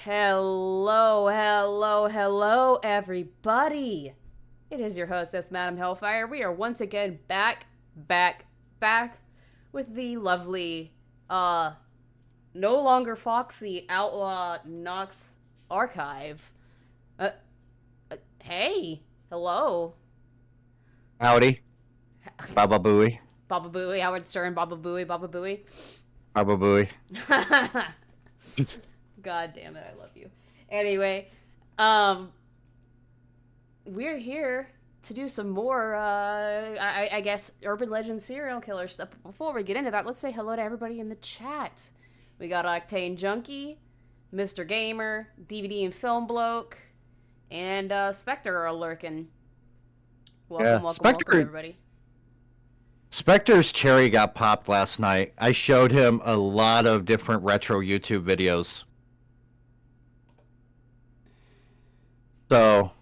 Hello, everybody. It is your hostess, Madam Hellfire. We are once again back with the lovely, no longer Foxy Outlaw Nox archive. Hey, hello. Howdy. Baba Booey. Baba Booey, Howard Stern, Baba Booey. Baba Booey. God damn it, I love you. Anyway, we're here to do some more, I guess, urban legend serial killer stuff. But before we get into that, let's say hello to everybody in the chat. We got Octane Junkie, Mr. Gamer, DVD and Film Bloke, and Spectre are lurking. Welcome, everybody. Spectre's cherry got popped last night. I showed him a lot of different retro YouTube videos. So,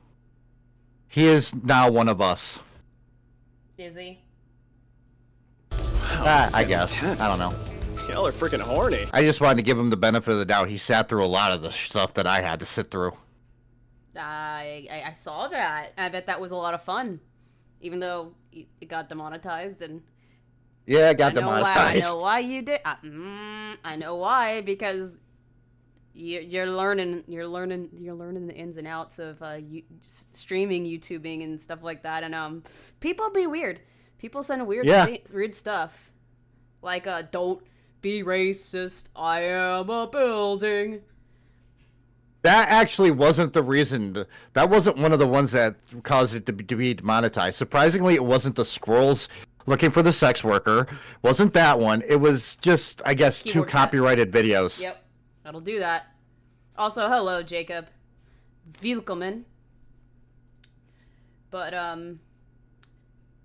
he is now one of us. Is he? I guess. I don't know. Y'all are freaking horny. I just wanted to give him the benefit of the doubt. He sat through a lot of the stuff that I had to sit through. I saw that. I bet that was a lot of fun. Even though it got demonetized and... Yeah, it got demonetized. I know why you did. I know why, because you're learning the ins and outs of streaming, YouTubing, and stuff like that. And people be weird. People send weird stuff, like "Don't be racist. I am a building." That actually wasn't the reason. That wasn't one of the ones that caused it to be demonetized. Surprisingly, it wasn't the squirrels looking for the sex worker. Wasn't that one. It was just, I guess, two copyrighted videos. Yep. That'll do that. Also, hello, Jacob. Willkommen. But,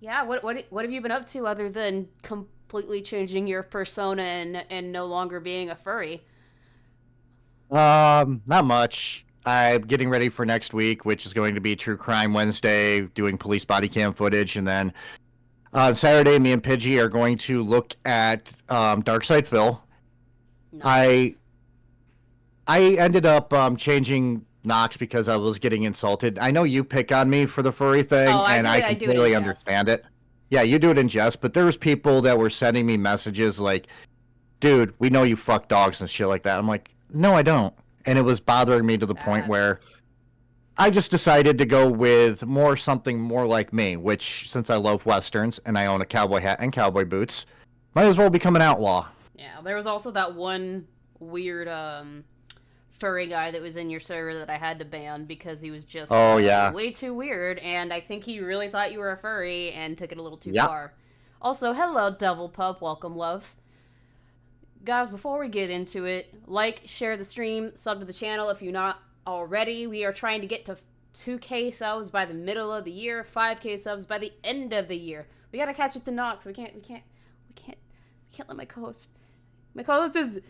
yeah, what have you been up to other than completely changing your persona and no longer being a furry? Not much. I'm getting ready for next week, which is going to be True Crime Wednesday, doing police body cam footage, and then Saturday, me and Pidgey are going to look at Darkside Phil. Nice. I ended up changing Nox because I was getting insulted. I know you pick on me for the furry thing, and I completely understand it. Yeah, you do it in jest, but there was people that were sending me messages like, dude, we know you fuck dogs and shit like that. I'm like, no, I don't. And it was bothering me to the point where I just decided to go with something more like me, which, since I love Westerns and I own a cowboy hat and cowboy boots, might as well become an outlaw. Yeah, there was also that one weird furry guy that was in your server that I had to ban because he was just way too weird, and I think he really thought you were a furry and took it a little too far. Also, hello, Devil Pup. Welcome, love. Guys, before we get into it, like, share the stream, sub to the channel if you're not already. We are trying to get to 2K subs by the middle of the year, 5K subs by the end of the year. We gotta catch up to Nox. We can't let my co-host. My co-host is.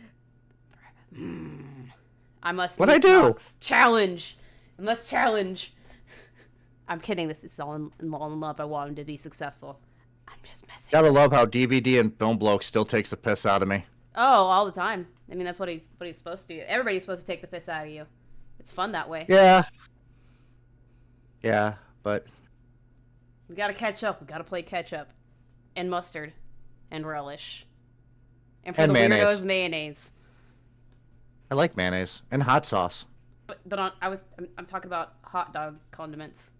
I must. What I do? Nox. Challenge. I must challenge. I'm kidding. This is all in love. I want him to be successful. I'm just messing. Gotta love how DVD and Film Bloke still takes the piss out of me. Oh, all the time. I mean, that's what he's supposed to do. Everybody's supposed to take the piss out of you. It's fun that way. Yeah, but we gotta catch up. We gotta play catch up, and mustard, and relish, and for the mayonnaise. weirdos, mayonnaise. I like mayonnaise and hot sauce. But I'm talking about hot dog condiments.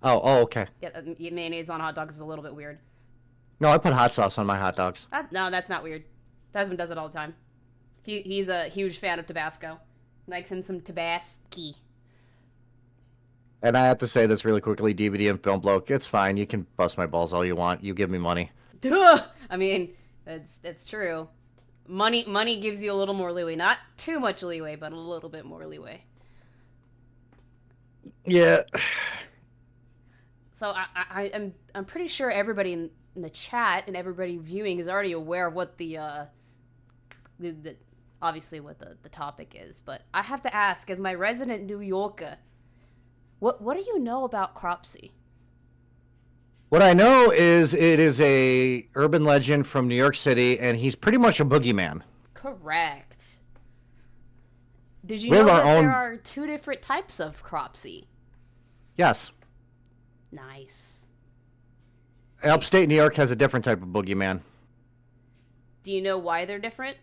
Oh, okay. Yeah, mayonnaise on hot dogs is a little bit weird. No, I put hot sauce on my hot dogs. No, that's not weird. Husband does it all the time. He's a huge fan of Tabasco. Likes him some Tabasco. And I have to say this really quickly, DVD and Film Bloke, it's fine. You can bust my balls all you want. You give me money. Duh! I mean, it's true. Money gives you a little more leeway. Not too much leeway, but a little bit more leeway. Yeah. So I'm pretty sure everybody in the chat and everybody viewing is already aware of what the obviously what the topic is, but I have to ask, as my resident New Yorker, what do you know about Cropsey? What I know is it is a urban legend from New York City, and he's pretty much a boogeyman. Correct. Did you know that there are 2 different types of Cropsey? Yes. Nice. Upstate New York has a different type of boogeyman. Do you know why they're different?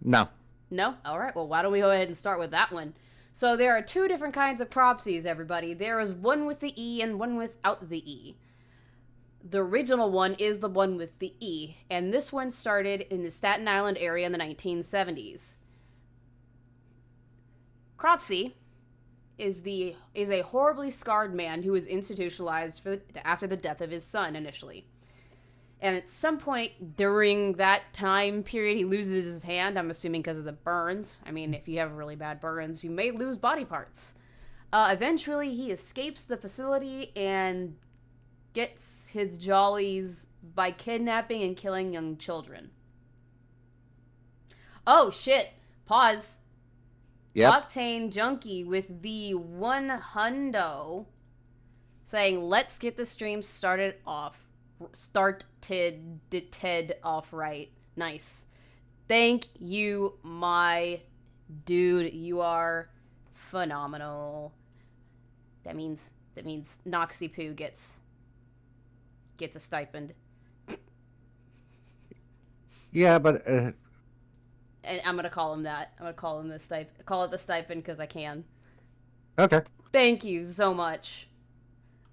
No. No? All right. Well, why don't we go ahead and start with that one? So there are 2 different kinds of Cropsies, everybody. There is one with the E and one without the E. The original one is the one with the E, and this one started in the Staten Island area in the 1970s. Cropsey is a horribly scarred man who was institutionalized after the death of his son initially. And at some point during that time period, he loses his hand, I'm assuming because of the burns. I mean, if you have really bad burns, you may lose body parts. Eventually, he escapes the facility and gets his jollies by kidnapping and killing young children. Oh, shit. Pause. Yep. Octane Junkie with the 100 saying, let's get the stream started off right. Nice. Thank you, my dude. You are phenomenal. That means Noxy Poo gets a stipend. Yeah, but and I'm gonna call him that. I'm gonna call him call it the stipend because I can. Okay. Thank you so much.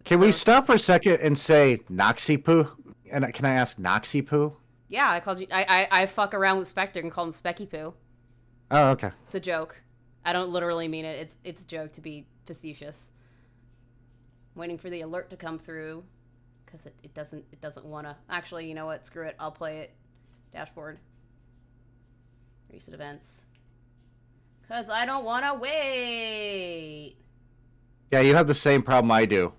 Can we stop for a second and say Noxy Poo? And can I ask Noxy Poo? Yeah, I called you. I fuck around with Spectre and call him Specky Poo. Oh, okay. It's a joke. I don't literally mean it. It's a joke to be facetious. I'm waiting for the alert to come through because it doesn't want to. Actually, you know what? Screw it. I'll play it. Dashboard. Recent events. Because I don't want to wait. Yeah, you have the same problem I do.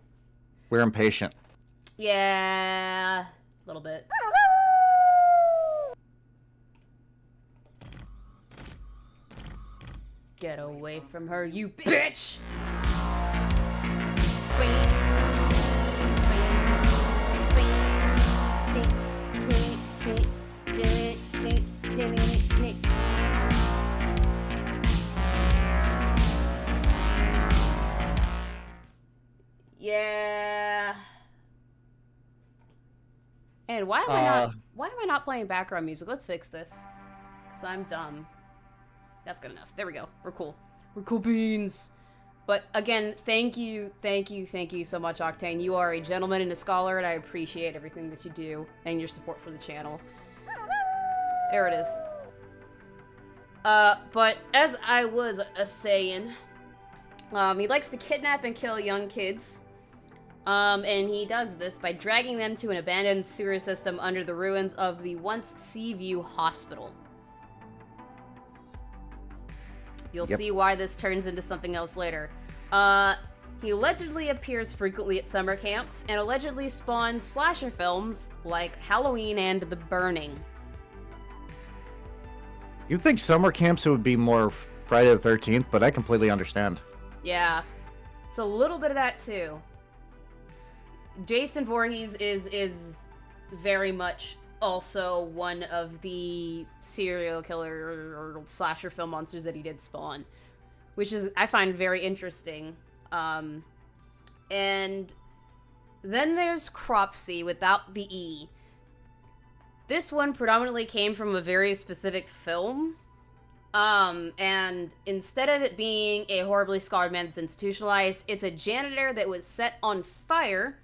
We're impatient. Yeah, a little bit. Get away from her, you bitch! Yeah. And why am I not playing background music? Let's fix this. Cause I'm dumb. That's good enough. There we go. We're cool. We're cool beans. But again, thank you so much, Octane. You are a gentleman and a scholar, and I appreciate everything that you do and your support for the channel. There it is. But as I was saying, he likes to kidnap and kill young kids. And he does this by dragging them to an abandoned sewer system under the ruins of the once Seaview Hospital. You'll see why this turns into something else later. He allegedly appears frequently at summer camps and allegedly spawned slasher films like Halloween and The Burning. You'd think summer camps would be more Friday the 13th, but I completely understand. Yeah. It's a little bit of that, too. Jason Voorhees is very much also one of the serial killer or slasher film monsters that he did spawn, which is I find very interesting. And then there's Cropsey without the E. This one predominantly came from a very specific film. And instead of it being a horribly scarred man that's institutionalized, it's a janitor that was set on fire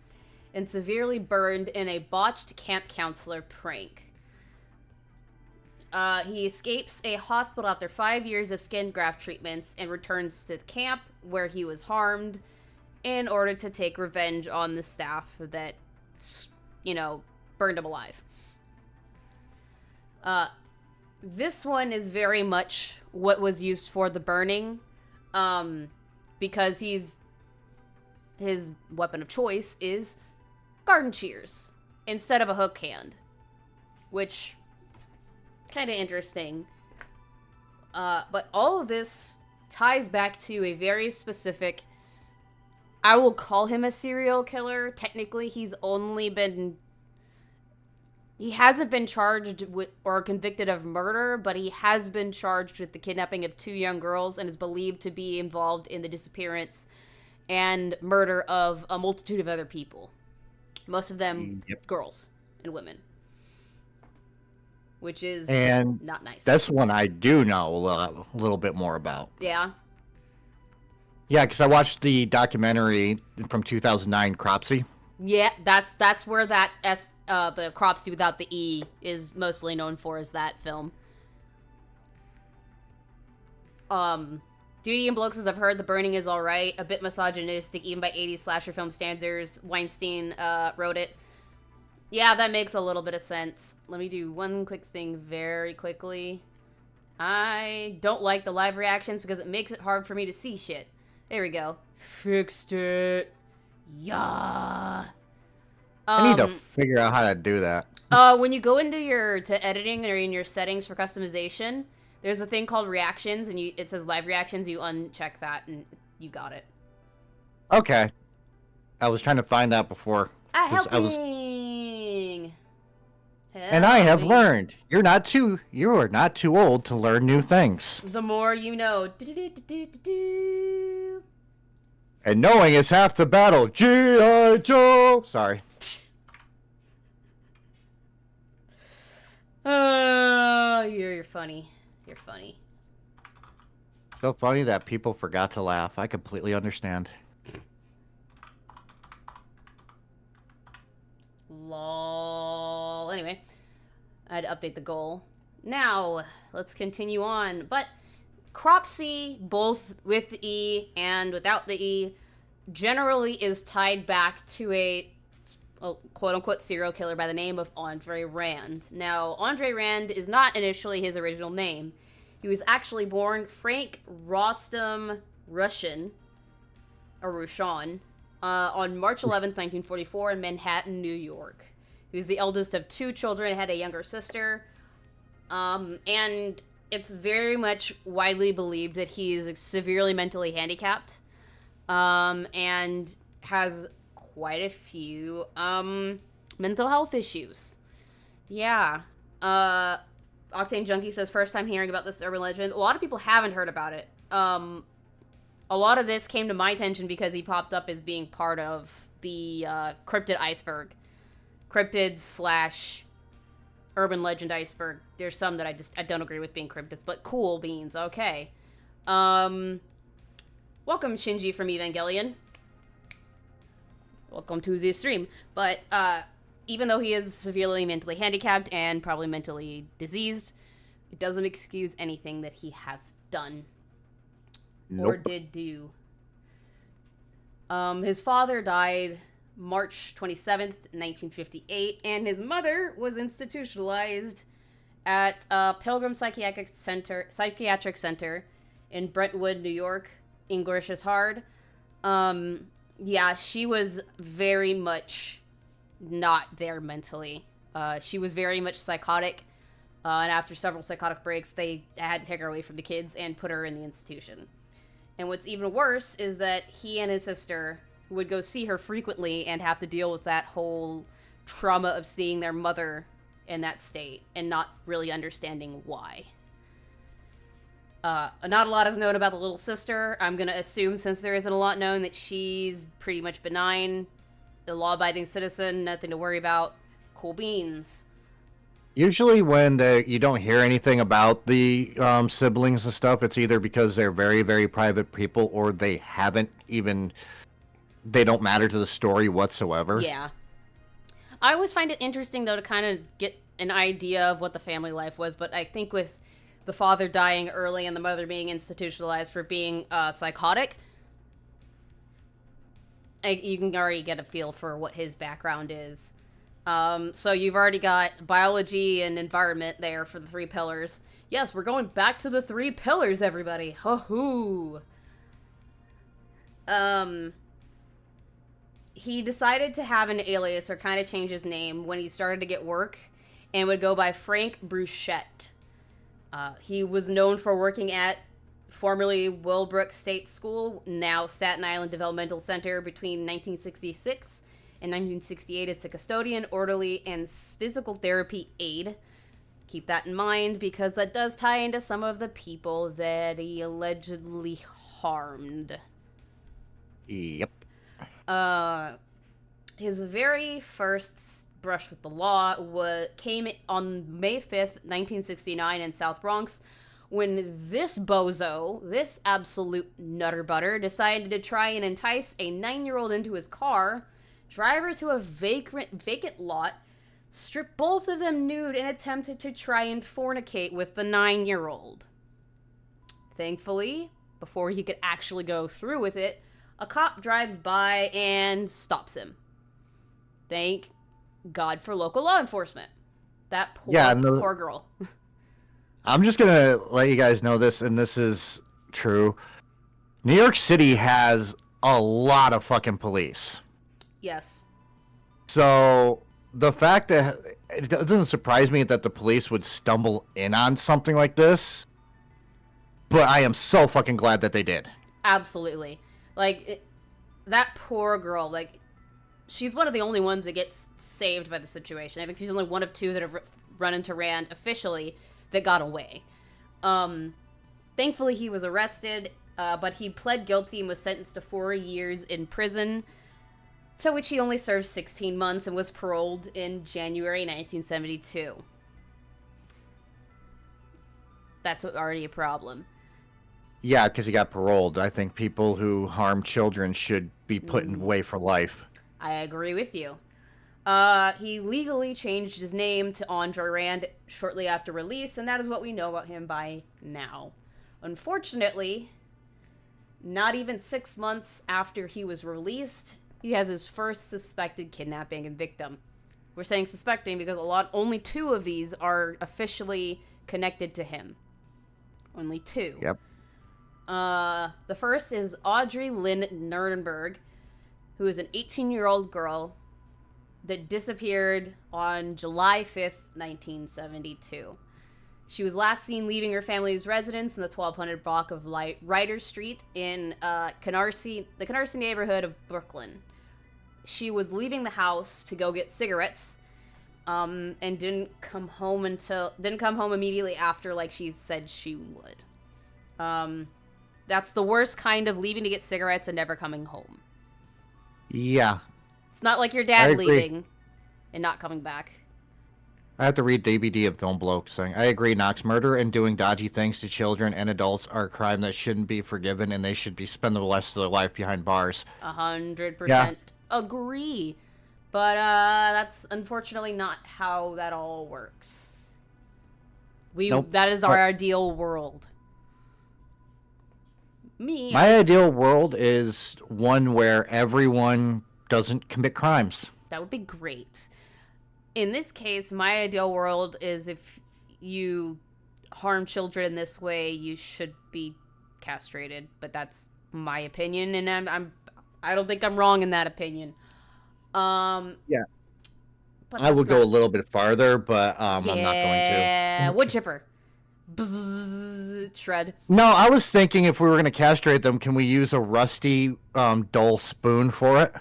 and severely burned in a botched camp counselor prank. He escapes a hospital after 5 years of skin graft treatments and returns to the camp where he was harmed in order to take revenge on the staff that, you know, burned him alive. This one is very much what was used for The Burning, because his weapon of choice is garden shears instead of a hook hand, which kind of interesting. But all of this ties back to a very specific, I will call him a serial killer. Technically, he's only been, He hasn't been charged with or convicted of murder, but he has been charged with the kidnapping of 2 young girls and is believed to be involved in the disappearance and murder of a multitude of other people. Most of them girls and women. Which is not nice. That's one I do know a little bit more about. Yeah? Yeah, because I watched the documentary from 2009, Cropsy. Yeah, that's where that the Cropsy without the E is mostly known for, is that film. Duty and Bloke says, I've heard The Burning is alright, a bit misogynistic even by 80s slasher film standards. Weinstein wrote it. Yeah, that makes a little bit of sense. Let me do one quick thing very quickly. I don't like the live reactions because it makes it hard for me to see shit. There we go. Fixed it. Yeah. I need to figure out how to do that. When you go into to editing or in your settings for customization, there's a thing called reactions, and it says live reactions. You uncheck that, and you got it. Okay. I was trying to find that before. And I have learned you are not too old to learn new things. The more you know. And knowing is half the battle. G.I. Joe. Sorry. You're funny. You're funny. So funny that people forgot to laugh. I completely understand. Lol. Anyway, I had to update the goal. Now, let's continue on. But Cropsy, both with the E and without the E, generally is tied back to a quote-unquote serial killer by the name of Andre Rand. Now, Andre Rand is not initially his original name. He was actually born Frank Rostam Rushan, on March 11th, 1944 in Manhattan, New York. He was the eldest of 2 children and had a younger sister. And it's very much widely believed that he is severely mentally handicapped. And has quite a few mental health issues. Yeah. Octane Junkie says, first time hearing about this urban legend. A lot of people haven't heard about it. A lot of this came to my attention because he popped up as being part of the cryptid iceberg. Cryptid / urban legend iceberg. There's some that I don't agree with being cryptids, but cool beans. Okay. Welcome, Shinji from Evangelion. Welcome to the stream. But even though he is severely mentally handicapped and probably mentally diseased, it doesn't excuse anything that he has done. Nope. Or did do. His father died March 27th, 1958, and his mother was institutionalized at Pilgrim Psychiatric Center in Brentwood, New York. English is hard. Yeah, she was very much not there mentally. She was very much psychotic, and after several psychotic breaks, they had to take her away from the kids and put her in the institution. And what's even worse is that he and his sister would go see her frequently and have to deal with that whole trauma of seeing their mother in that state and not really understanding why. Not a lot is known about the little sister. I'm going to assume, since there isn't a lot known, that she's pretty much benign, a law-abiding citizen, nothing to worry about. Cool beans. Usually when you don't hear anything about the siblings and stuff, it's either because they're very, very private people or they don't matter to the story whatsoever. Yeah. I always find it interesting, though, to kind of get an idea of what the family life was, but I think with the father dying early and the mother being institutionalized for being psychotic, you can already get a feel for what his background is. So you've already got biology and environment there for the 3 pillars. Yes, we're going back to the 3 pillars, everybody. Ho-hoo. He decided to have an alias or kind of change his name when he started to get work and would go by Frank Bruchette. He was known for working at formerly Willbrook State School, now Staten Island Developmental Center, between 1966 In 1968, it's a custodian, orderly, and physical therapy aide. Keep that in mind because that does tie into some of the people that he allegedly harmed. Yep. His very first brush with the law came on May 5th, 1969 in South Bronx, when this bozo, this absolute nutter butter, decided to try and entice a 9-year-old into his car, drive her to a vacant lot, strip both of them nude, and attempted to try and fornicate with the 9-year-old. Thankfully, before he could actually go through with it, a cop drives by and stops him. Thank God for local law enforcement. That poor girl. I'm just going to let you guys know this, and this is true. New York City has a lot of fucking police. Yes. So the fact that it doesn't surprise me that the police would stumble in on something like this, but I am so fucking glad that they did. Absolutely. Like, that poor girl, like, she's one of the only ones that gets saved by the situation. I think she's only one of two that have run into Rand officially that got away. Thankfully, he was arrested, but he pled guilty and was sentenced to 4 years in prison, to which he only served 16 months and was paroled in January 1972. That's already a problem. Yeah, because he got paroled. I think people who harm children should be put away for life. I agree with you. He legally changed his name to Andre Rand shortly after release, and that is what we know about him by now. Unfortunately, not even 6 months after he was released, he has his first suspected kidnapping and victim. We're saying suspecting because only 2 of these are officially connected to him. Only 2. Yep. The first is Audrey Lynn Nurnberg, who is an 18-year-old girl that disappeared on July 5th, 1972. She was last seen leaving her family's residence in the 1200 block of Ryder Street in the Canarsie neighborhood of Brooklyn. She was leaving the house to go get cigarettes, and didn't come home immediately after, like she said she would. That's the worst kind of leaving to get cigarettes and never coming home. Yeah. It's not like your dad leaving and not coming back. I have to read DVD of Film Bloke saying, I agree, Knox. Murder and doing dodgy things to children and adults are a crime that shouldn't be forgiven, and they should spend the rest of their life behind bars. 100% agree. But that's unfortunately not how that all works. Nope. That is our ideal world. My ideal world is one where everyone doesn't commit crimes. That would be great. In this case, my ideal world is if you harm children in this way, you should be castrated. But that's my opinion, and I don't think I'm wrong in that opinion. Yeah. I would go a little bit farther, but I'm not going to. Yeah, wood chipper. Bzzz, shred. No, I was thinking if we were going to castrate them, can we use a rusty, dull spoon for it?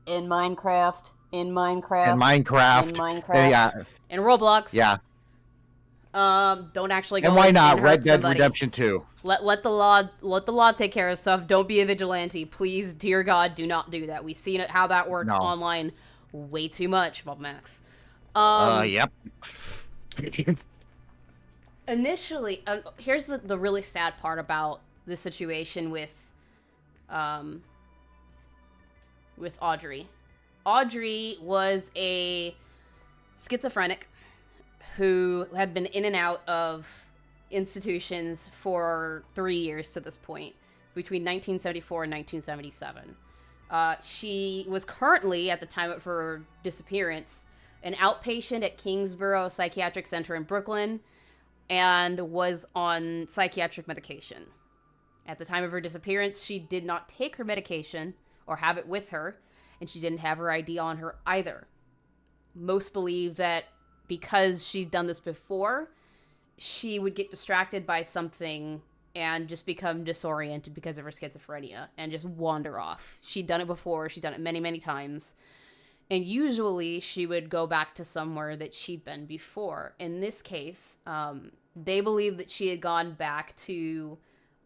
In Minecraft. Yeah. In Roblox. Yeah. Don't actually go. And why not? And Red Dead somebody. Redemption 2. Let the law take care of stuff. Don't be a vigilante, please. Dear God, do not do that. We've seen how that works online way too much, Bob Max. Yep. Initially, here's the really sad part about the situation with Audrey. Audrey was a schizophrenic who had been in and out of institutions for 3 years to this point, between 1974 and 1977. She was currently, at the time of her disappearance, an outpatient at Kingsborough Psychiatric Center in Brooklyn, and was on psychiatric medication. At the time of her disappearance, she did not take her medication or have it with her, and she didn't have her ID on her either. Most believe that because she'd done this before, she would get distracted by something and just become disoriented because of her schizophrenia and just wander off. She'd done it before. She'd done it many, many times. And usually she would go back to somewhere that she'd been before. In this case, they believe that she had gone back to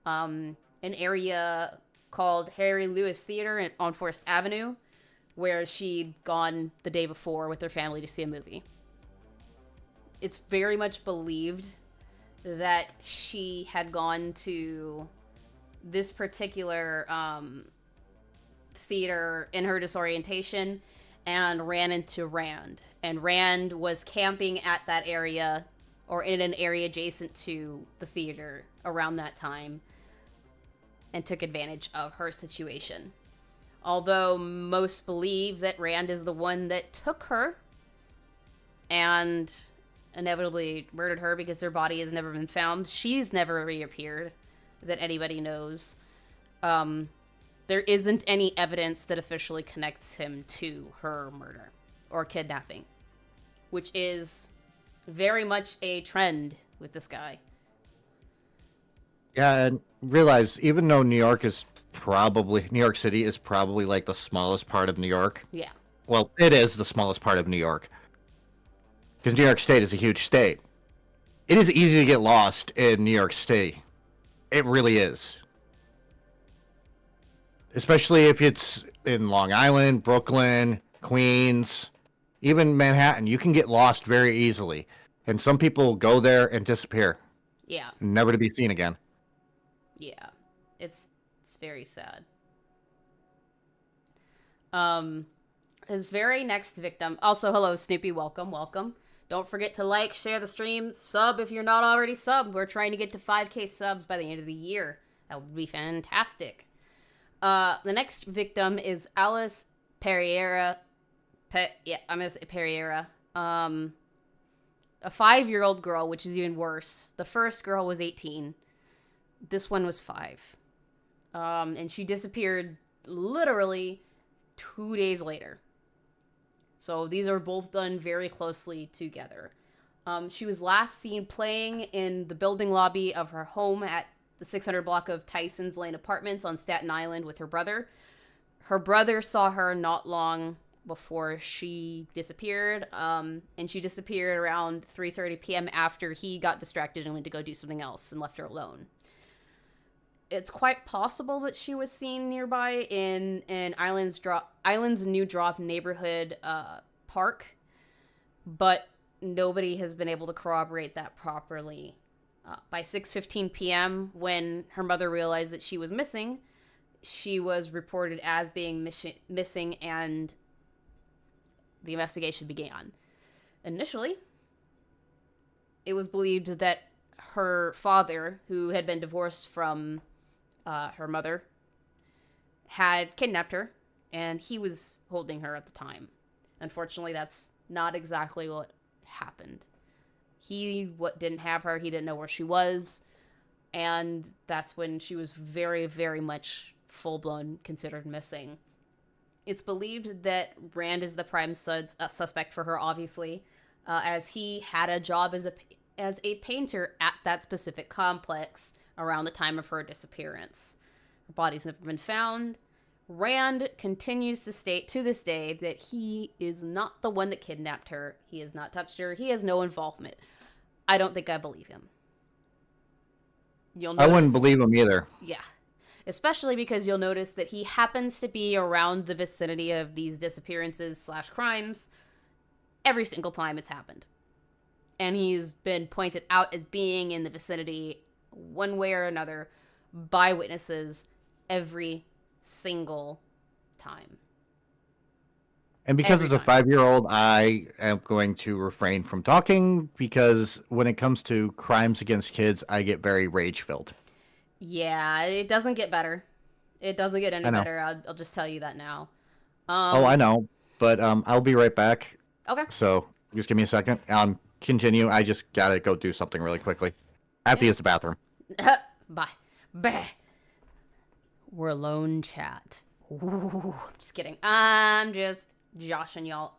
an area called Harry Lewis Theater on Forest Avenue, where she'd gone the day before with her family to see a movie. It's very much believed that she had gone to this particular theater in her disorientation and ran into Rand. And Rand was camping at that area or in an area adjacent to the theater around that time and took advantage of her situation. Although most believe that Rand is the one that took her and inevitably murdered her because her body has never been found. She's never reappeared that anybody knows. There isn't any evidence that officially connects him to her murder or kidnapping, which is very much a trend with this guy. Yeah, and realize, even though New York City is probably like the smallest part of New York. Yeah. Well, it is the smallest part of New York. Because New York State is a huge state. It is easy to get lost in New York State. It really is. Especially if it's in Long Island, Brooklyn, Queens, even Manhattan. You can get lost very easily. And some people go there and disappear. Yeah. Never to be seen again. Yeah. It's very sad. His very next victim. Also, hello, Snoopy. Welcome. Don't forget to like, share the stream, sub if you're not already subbed. We're trying to get to 5K subs by the end of the year. That would be fantastic. The next victim is Alice Pereira. I'm gonna say Pereira. A 5-year-old girl, which is even worse. The first girl was 18. This one was 5. And she disappeared literally 2 days later. So these are both done very closely together. She was last seen playing in the building lobby of her home at the 600 block of Tyson's Lane Apartments on Staten Island with her brother. Her brother saw her not long before she disappeared, and she disappeared around 3:30 p.m. after he got distracted and went to go do something else and left her alone. It's quite possible that she was seen nearby in an Island's New Drop neighborhood park, but nobody has been able to corroborate that properly. By 6:15 p.m., when her mother realized that she was missing, she was reported as being missing, and the investigation began. Initially, it was believed that her father, who had been divorced from her mother, had kidnapped her, and he was holding her at the time. Unfortunately, that's not exactly what happened. He didn't have her, he didn't know where she was, and that's when she was very, very much full-blown considered missing. It's believed that Rand is the prime suspect for her, obviously, as he had a job as a painter at that specific complex around the time of her disappearance. Her body's never been found. Rand continues to state to this day that he is not the one that kidnapped her. He has not touched her. He has no involvement. I don't think I believe him. I wouldn't believe him either. Yeah. Especially because you'll notice that he happens to be around the vicinity of these disappearances / crimes every single time it's happened. And he's been pointed out as being in the vicinity one way or another by witnesses every single time. And because it's a 5-year-old, I am going to refrain from talking, because when it comes to crimes against kids, I get very rage-filled. Yeah, it doesn't get better. It doesn't get any better. I'll just tell you that now. I know, but I'll be right back. Okay. So just give me a second. Continue. I just gotta go do something really quickly. I have to use the bathroom. Bye. Bah. We're alone, chat. Ooh, I'm just kidding. I'm just joshing y'all.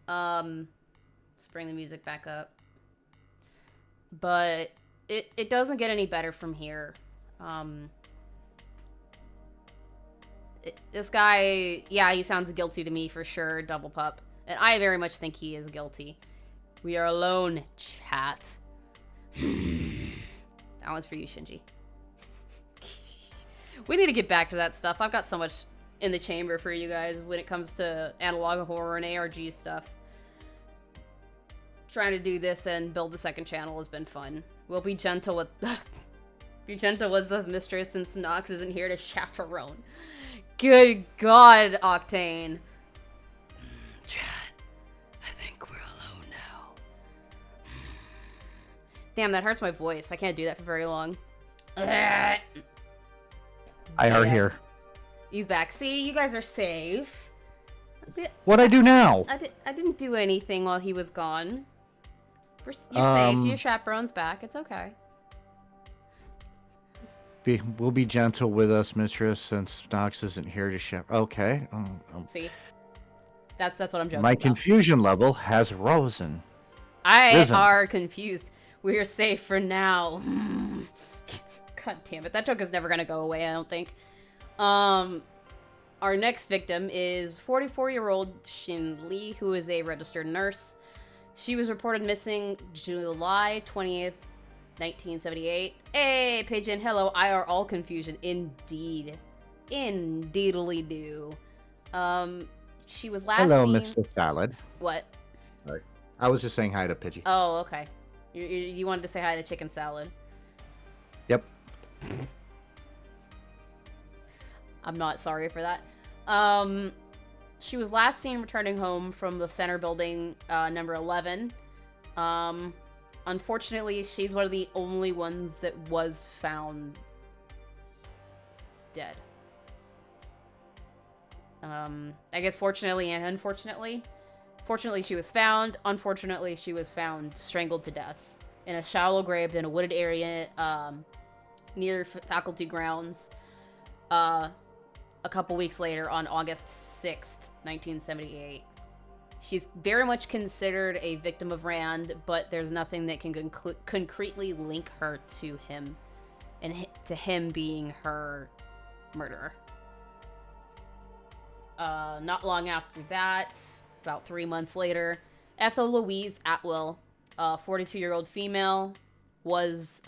Let's bring the music back up. But it doesn't get any better from here. This guy, yeah, he sounds guilty to me for sure, Double Pup. And I very much think he is guilty. We are alone, chat. That one's for you, Shinji. We need to get back to that stuff. I've got so much in the chamber for you guys when it comes to analog horror and ARG stuff. Trying to do this and build the second channel has been fun. We'll be gentle with... be gentle with this mistress since Nox isn't here to chaperone. Good God, Octane. Chad, I think we're alone now. Damn, that hurts my voice. I can't do that for very long. I are here. He's back. See, you guys are safe. What'd I do now? I didn't do anything while he was gone. You're safe. Your chaperone's back. It's okay. We'll be gentle with us, mistress, since Nox isn't here to chaperone. Okay. See? That's what I'm joking My about. confusion level has risen. I are confused. We're safe for now. God damn it. That joke is never going to go away, I don't think. Our next victim is 44-year-old Shin Lee, who is a registered nurse. She was reported missing July 20th, 1978. Hey, Pigeon. Hello. I are all confusion. Indeed. Indeedly-do. She was last Hello, seen... Mr. Salad. What? Sorry. I was just saying hi to Pidgey. Oh, okay. You wanted to say hi to Chicken Salad. Yep. I'm not sorry for that. She was last seen returning home from the center building, number 11. Unfortunately, she's one of the only ones that was found dead. I guess fortunately and unfortunately. Fortunately, she was found. Unfortunately, she was found strangled to death in a shallow grave in a wooded area, near faculty grounds, a couple weeks later on August 6th, 1978. She's very much considered a victim of Rand, but there's nothing that can concretely link her to him, and to him being her murderer. Not long after that, about 3 months later, Ethel Louise Atwell, a 42-year-old female, was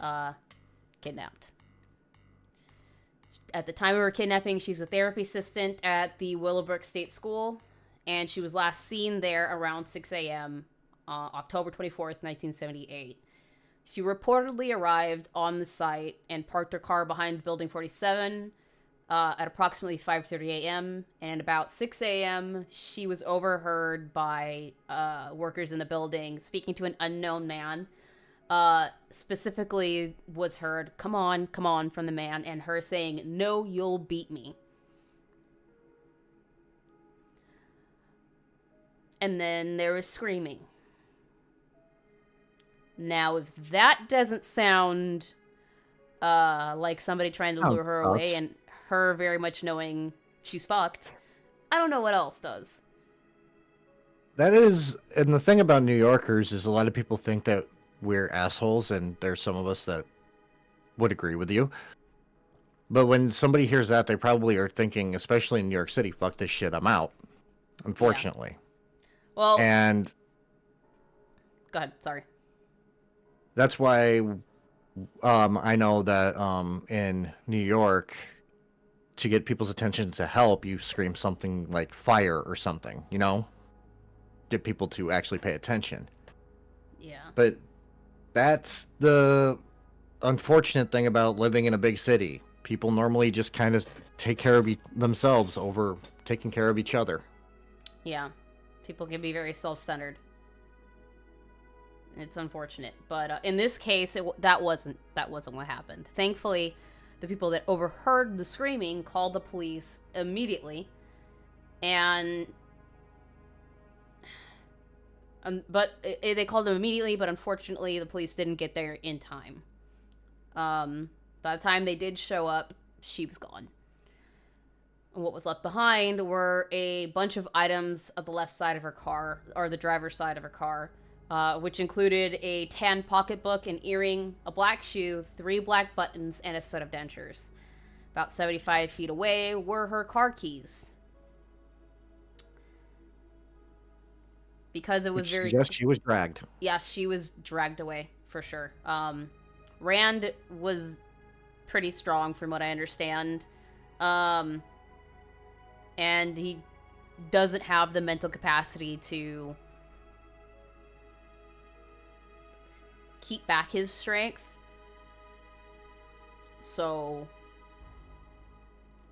kidnapped. At the time of her kidnapping, she's a therapy assistant at the Willowbrook State School, and she was last seen there around 6 a.m. October 24th, 1978. She reportedly arrived on the site and parked her car behind Building 47 at approximately 5:30 a.m., and about 6 a.m., she was overheard by workers in the building speaking to an unknown man. Specifically was heard, come on, from the man, and her saying, no, you'll beat me. And then there was screaming. Now, if that doesn't sound like somebody trying to lure her away and her very much knowing she's fucked, I don't know what else does. That is, and the thing about New Yorkers is a lot of people think that we're assholes, and there's some of us that would agree with you. But when somebody hears that, they probably are thinking, especially in New York City, fuck this shit, I'm out. Unfortunately. Yeah. Well, and go ahead, sorry. That's why I know that in New York, to get people's attention to help, you scream something like fire or something, you know? Get people to actually pay attention. Yeah. But that's the unfortunate thing about living in a big city. People normally just kind of take care of themselves over taking care of each other. Yeah. People can be very self-centered. It's unfortunate, but in this case, that wasn't what happened. Thankfully, the people that overheard the screaming called the police immediately, but they called them immediately. But unfortunately, the police didn't get there in time. By the time they did show up, she was gone. And what was left behind were a bunch of items at the left side of her car, or the driver's side of her car. Which included a tan pocketbook, an earring, a black shoe, 3 black buttons, and a set of dentures. About 75 feet away were her car keys. Because it was very... she was dragged. Yeah, she was dragged away, for sure. Rand was pretty strong, from what I understand. And he doesn't have the mental capacity to keep back his strength. So,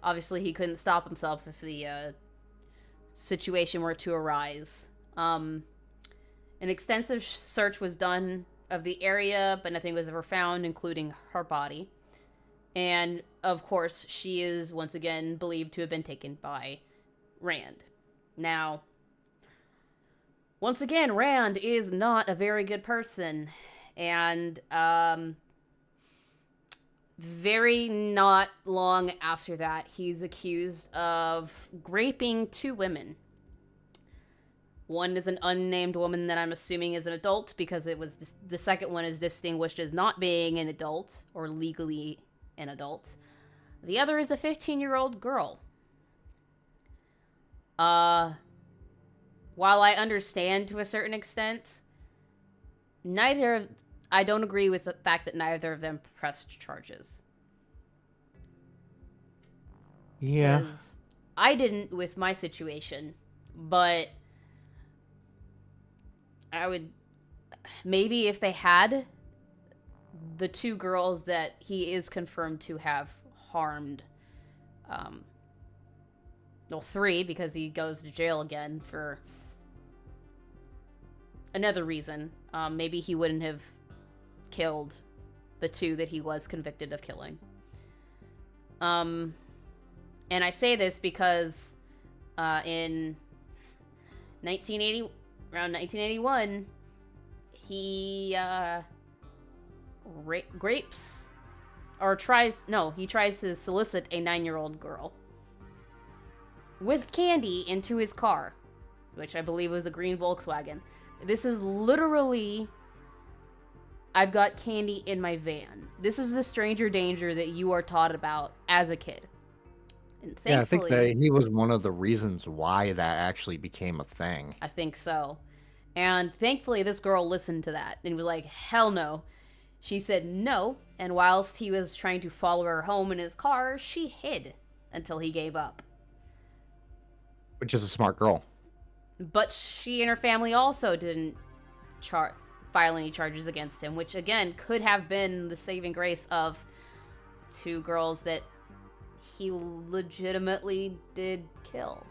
obviously he couldn't stop himself if the situation were to arise. An extensive search was done of the area, but nothing was ever found, including her body. And, of course, she is once again believed to have been taken by Rand. Now, once again, Rand is not a very good person. And, very not long after that, he's accused of raping 2 women. One is an unnamed woman that I'm assuming is an adult, because it was the second one is distinguished as not being an adult, or legally an adult. The other is a 15-year-old girl. While I understand to a certain extent, I don't agree with the fact that neither of them pressed charges. Yeah. I didn't with my situation, but I would... Maybe if they had, the 2 girls that he is confirmed to have harmed, 3, because he goes to jail again for another reason. Maybe he wouldn't have killed the 2 that he was convicted of killing. And I say this because in around 1981, he tries to solicit a 9-year-old girl with candy into his car, which I believe was a green Volkswagen. This is literally, I've got candy in my van. This is the stranger danger that you are taught about as a kid. And yeah, I think that he was one of the reasons why that actually became a thing. I think so. And thankfully, this girl listened to that and was like, hell no. She said no, and whilst he was trying to follow her home in his car, she hid until he gave up. Which is a smart girl. But she and her family also didn't file any charges against him, which again could have been the saving grace of 2 girls that he legitimately did kill.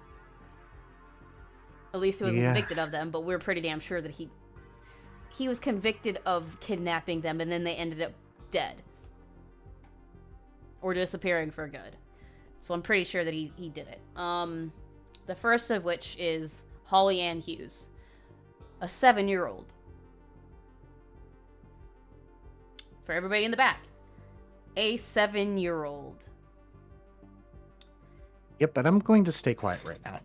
At least he was convicted of them, but we're pretty damn sure that he was convicted of kidnapping them, and then they ended up dead. Or disappearing for good. So I'm pretty sure that he did it. The first of which is Holly Ann Hughes, a 7-year-old. For everybody in the back, a 7-year-old. Yep, but I'm going to stay quiet right now.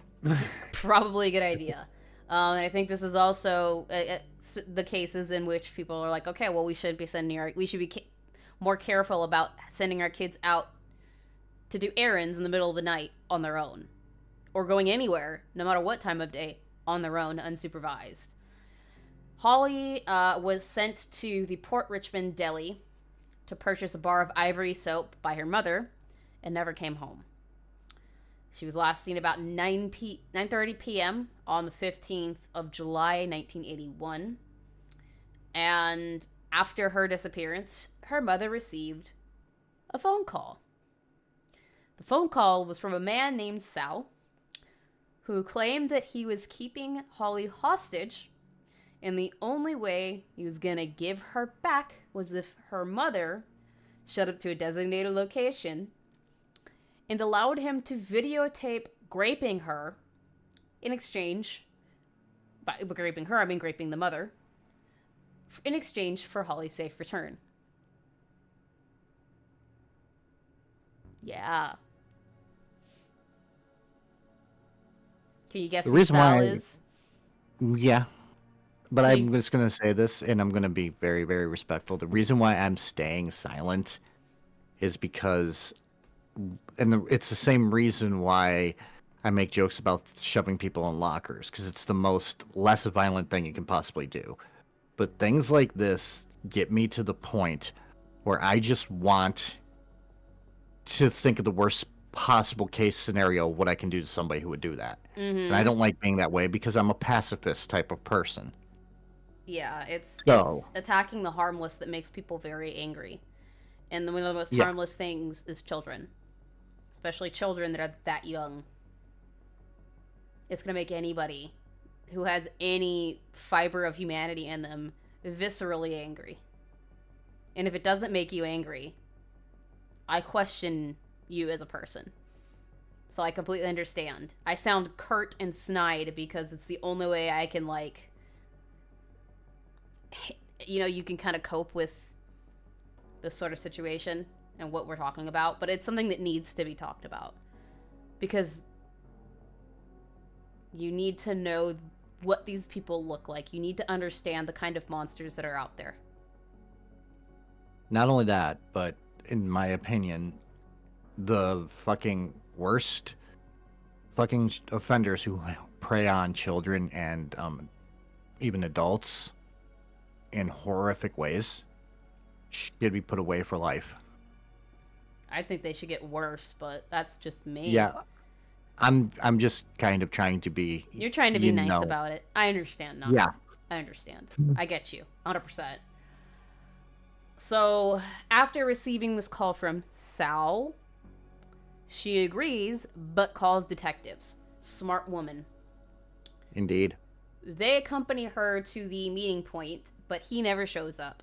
Probably a good idea. And I think this is also the cases in which people are like, okay, well, we should be more careful about sending our kids out to do errands in the middle of the night on their own, or going anywhere, no matter what time of day, on their own, unsupervised. Holly was sent to the Port Richmond deli to purchase a bar of ivory soap by her mother and never came home. She was last seen about 9:30 p.m. on the 15th of July, 1981. And after her disappearance, her mother received a phone call. The phone call was from a man named Sal, who claimed that he was keeping Holly hostage, and the only way he was going to give her back was if her mother showed up to a designated location and allowed him to videotape graping her in exchange, by graping her, I mean graping the mother, in exchange for Holly's safe return. Yeah. Can you guess who Sal is? Yeah. But I'm just going to say this, and I'm going to be very, very respectful. The reason why I'm staying silent is because it's the same reason why I make jokes about shoving people in lockers, because it's the most less violent thing you can possibly do. But things like this get me to the point where I just want to think of the worst possible case scenario, what I can do to somebody who would do that. Mm-hmm. And I don't like being that way because I'm a pacifist type of person. Yeah, it's attacking the harmless that makes people very angry. And one of the most harmless things is children. Especially children that are that young. It's going to make anybody who has any fiber of humanity in them viscerally angry. And if it doesn't make you angry, I question you as a person. So I completely understand. I sound curt and snide because it's the only way I can, like, you know, you can kind of cope with this sort of situation and what we're talking about. But it's something that needs to be talked about. Because you need to know what these people look like. You need to understand the kind of monsters that are out there. Not only that, but in my opinion, the fucking worst fucking offenders who prey on children and even adults in horrific ways should be put away for life. I think they should get worse, but that's just me. Yeah. I'm just kind of trying to be... You're trying to be nice about it. I understand, Knox. Yeah. I understand. I get you. 100%. So, after receiving this call from Sal, she agrees, but calls detectives. Smart woman. Indeed. They accompany her to the meeting point, but he never shows up.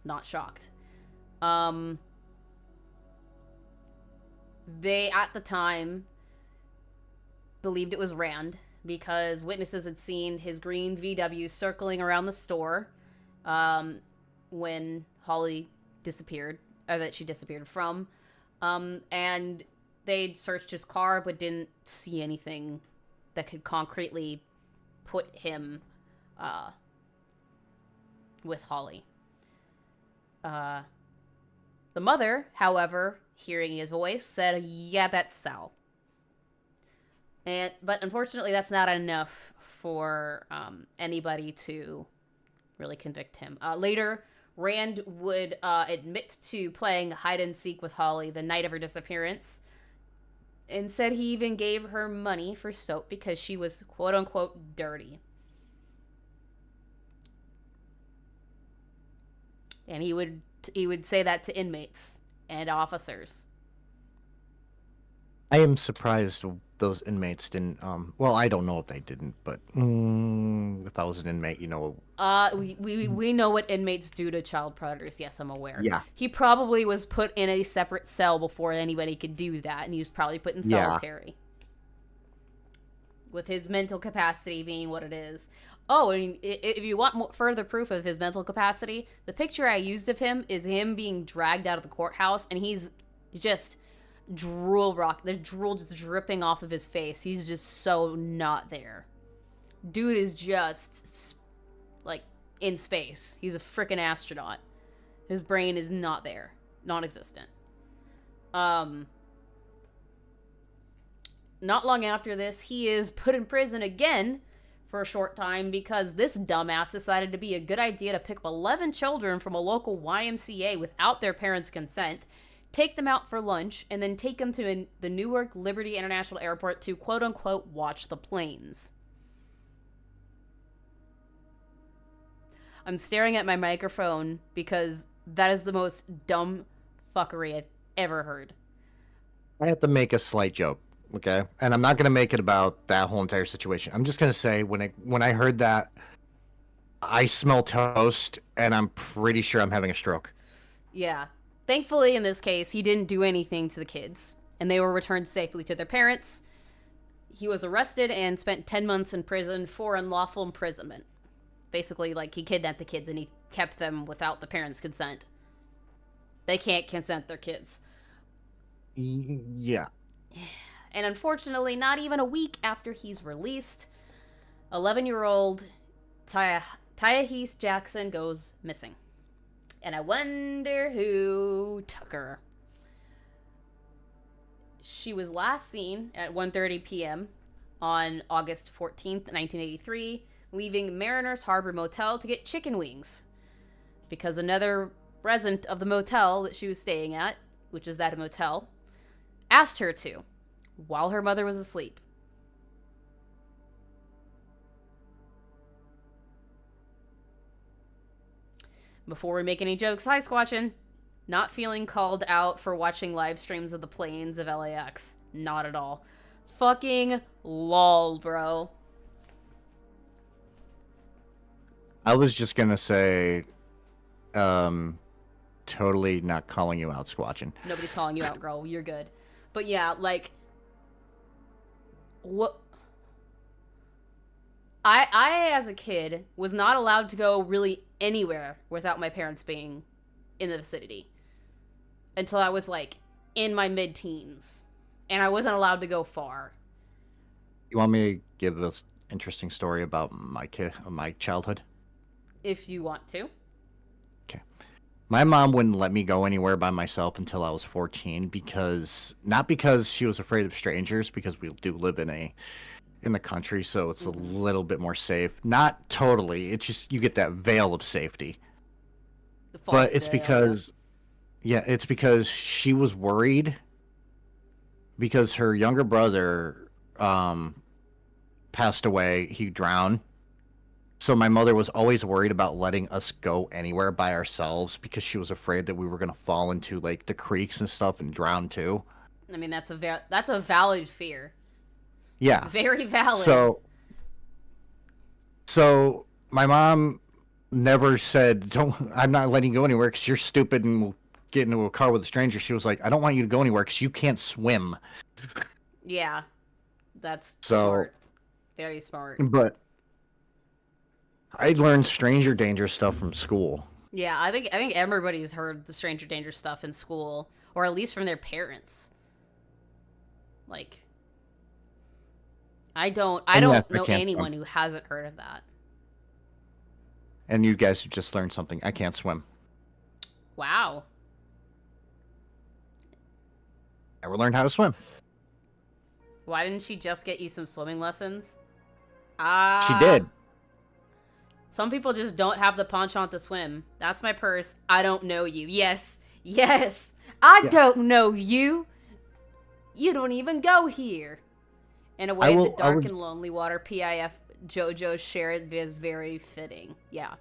Not shocked. They, at the time, believed it was Rand because witnesses had seen his green VW circling around the store when Holly disappeared, or that she disappeared from. And they'd searched his car but didn't see anything that could concretely put him with Holly. The mother, however, hearing his voice, said, yeah, that's Sal. But unfortunately, that's not enough for anybody to really convict him. Later, Rand would admit to playing hide-and-seek with Holly the night of her disappearance, and said he even gave her money for soap because she was quote-unquote dirty. And he would say that to inmates and officers. I am surprised those inmates didn't, well, I don't know if they didn't, but if I was an inmate, you know. We know what inmates do to child predators. Yes, I'm aware. Yeah. He probably was put in a separate cell before anybody could do that, and he was probably put in solitary. Yeah. With his mental capacity being what it is. Oh, and if you want further proof of his mental capacity, the picture I used of him is him being dragged out of the courthouse, and he's just there's drool just dripping off of his face. He's just so not there. Dude is just, like, in space. He's a freaking astronaut. His brain is not there. Non-existent. Not long after this, he is put in prison again for a short time because this dumbass decided to be a good idea to pick up 11 children from a local YMCA without their parents' consent, take them out for lunch, and then take them to the Newark Liberty International Airport to quote-unquote watch the planes. I'm staring at my microphone because that is the most dumb fuckery I've ever heard. I have to make a slight joke, okay? And I'm not going to make it about that whole entire situation. I'm just going to say, when I heard that, I smell toast, and I'm pretty sure I'm having a stroke. Yeah. Thankfully, in this case, he didn't do anything to the kids, and they were returned safely to their parents. He was arrested and spent 10 months in prison for unlawful imprisonment. Basically, like, he kidnapped the kids and he kept them without the parents' consent. They can't consent their kids. Yeah. And unfortunately, not even a week after he's released, 11-year-old Tyahese Jackson goes missing. And I wonder who took her. She was last seen at 1:30 p.m. on August 14th, 1983, leaving Mariners Harbor Motel to get chicken wings because another resident of the motel that she was staying at, which is that motel, asked her to while her mother was asleep. Before we make any jokes, hi Squatchin. Not feeling called out for watching live streams of the planes of LAX. Not at all. Fucking lol, bro. I was just gonna say, totally not calling you out, Squatchin. Nobody's calling you out, girl. You're good. But yeah, like, what? I as a kid was not allowed to go really anywhere without my parents being in the vicinity until I was like in my mid-teens, and I wasn't allowed to go far. You want me to give this interesting story about my childhood? If you want to. Okay. My mom wouldn't let me go anywhere by myself until I was 14 not because she was afraid of strangers, because we do live in the country, so it's a little bit more safe. Not totally. It's just you get that veil of safety. But it's because it's because she was worried because her younger brother passed away. He drowned. So my mother was always worried about letting us go anywhere by ourselves because she was afraid that we were going to fall into like the creeks and stuff and drown too. I mean, that's a valid fear. Yeah. Very valid. So my mom never said, I'm not letting you go anywhere because you're stupid and we'll get into a car with a stranger. She was like, I don't want you to go anywhere because you can't swim. Yeah. That's smart. Very smart. But I learned stranger danger stuff from school. Yeah, I think everybody's heard the stranger danger stuff in school, or at least from their parents. Like, I don't know anyone who hasn't heard of that. And you guys have just learned something. I can't swim. Wow. Never learned how to swim. Why didn't she just get you some swimming lessons? She did. Some people just don't have the penchant to swim. That's my purse. I don't know you. Yes. I don't know you. You don't even go here. In a way, the dark and lonely water PIF JoJo shared is very fitting. Yeah.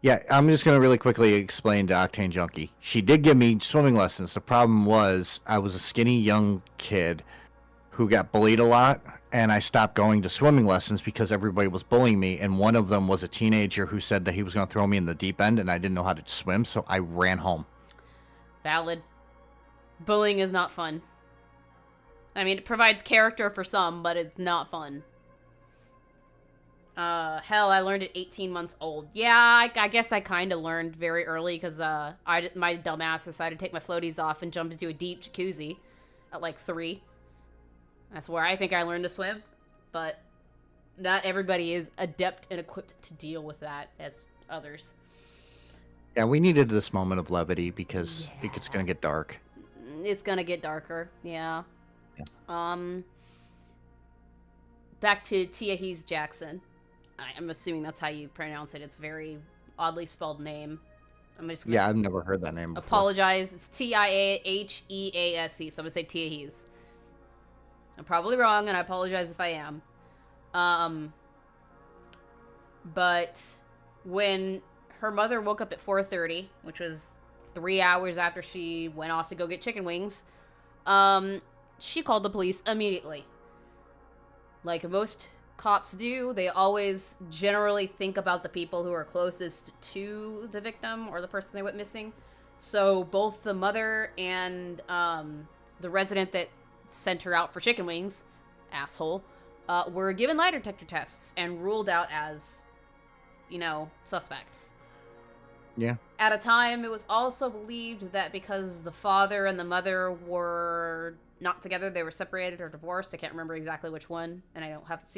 Yeah, I'm just going to really quickly explain to Octane Junkie. She did give me swimming lessons. The problem was I was a skinny young kid who got bullied a lot, and I stopped going to swimming lessons because everybody was bullying me, and one of them was a teenager who said that he was going to throw me in the deep end, and I didn't know how to swim, so I ran home. Valid. Bullying is not fun. I mean, it provides character for some, but it's not fun. Hell, I learned at 18 months old. Yeah, I guess I kind of learned very early because my dumbass decided to take my floaties off and jump into a deep jacuzzi at like 3. That's where I think I learned to swim, but not everybody is adept and equipped to deal with that as others. Yeah, we needed this moment of levity because it's going to get dark. It's going to get darker, yeah. Back to Tiahees Jackson. I'm assuming that's how you pronounce it. It's a very oddly spelled name. I've never heard that name before. Apologize. It's Tiahease, so I'm going to say Tiahees. I'm probably wrong, and I apologize if I am. But when her mother woke up at 4:30, which was 3 hours after she went off to go get chicken wings, she called the police immediately. Like most cops do, they always generally think about the people who are closest to the victim or the person they went missing. So both the mother and the resident that sent her out for chicken wings, asshole, were given lie detector tests and ruled out as, suspects. Yeah. At a time, it was also believed that because the father and the mother were not together, they were separated or divorced. I can't remember exactly which one, and I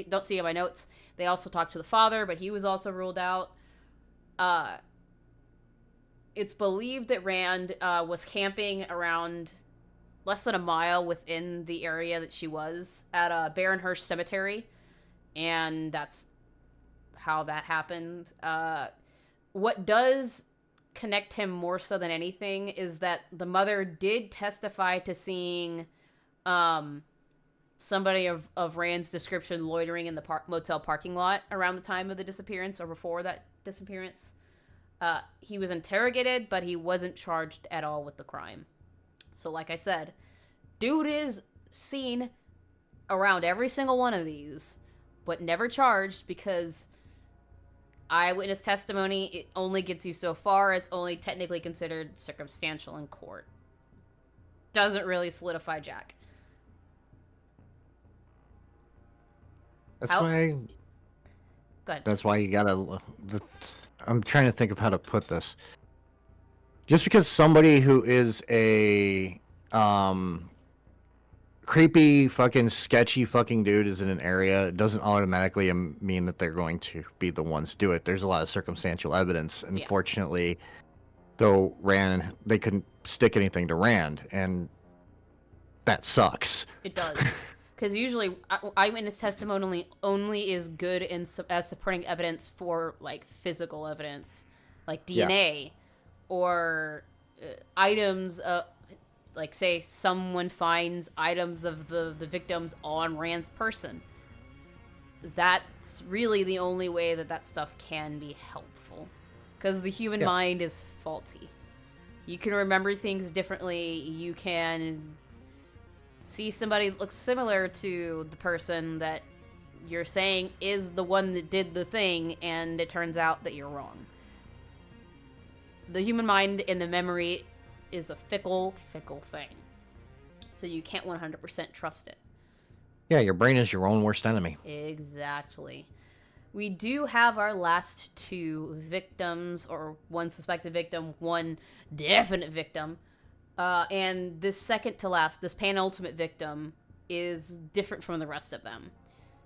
don't see it in my notes. They also talked to the father, but he was also ruled out. It's believed that Rand was camping around less than a mile within the area that she was at Baronhurst Cemetery, and that's how that happened. What does connect him more so than anything is that the mother did testify to seeing somebody of Rand's description loitering in the motel parking lot around the time of the disappearance or before that disappearance. He was interrogated, but he wasn't charged at all with the crime. So like I said, dude is seen around every single one of these, but never charged because eyewitness testimony, it only gets you so far. It's only technically considered circumstantial in court. Doesn't really solidify Jack. That's why... Go ahead. That's why you gotta... I'm trying to think of how to put this. Just because somebody who is a creepy fucking sketchy fucking dude is in an area, it doesn't automatically mean that they're going to be the ones to do it. There's a lot of circumstantial evidence. Unfortunately, though, Rand, they couldn't stick anything to Rand, and that sucks. It does. Because usually eyewitness testimony only is good as supporting evidence for, like, physical evidence, like DNA, or items, like, say someone finds items of the victims on Rand's person. That's really the only way that stuff can be helpful. Because the human mind is faulty. You can remember things differently, you can see somebody that looks similar to the person that you're saying is the one that did the thing, and it turns out that you're wrong. The human mind and the memory is a fickle, fickle thing. So you can't 100% trust it. Yeah, your brain is your own worst enemy. Exactly. We do have our last two victims, or one suspected victim, one definite victim. And this second to last, this penultimate victim, is different from the rest of them.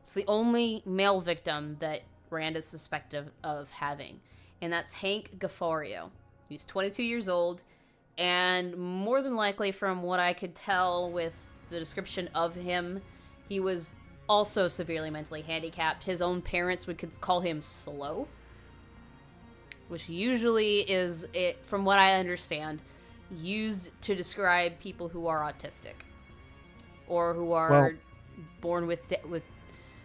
It's the only male victim that Rand is suspected of having. And that's Hank Gaffario. He's 22 years old. And more than likely, from what I could tell with the description of him, he was also severely mentally handicapped. His own parents would call him slow. Which usually is, from what I understand, used to describe people who are autistic or who are born with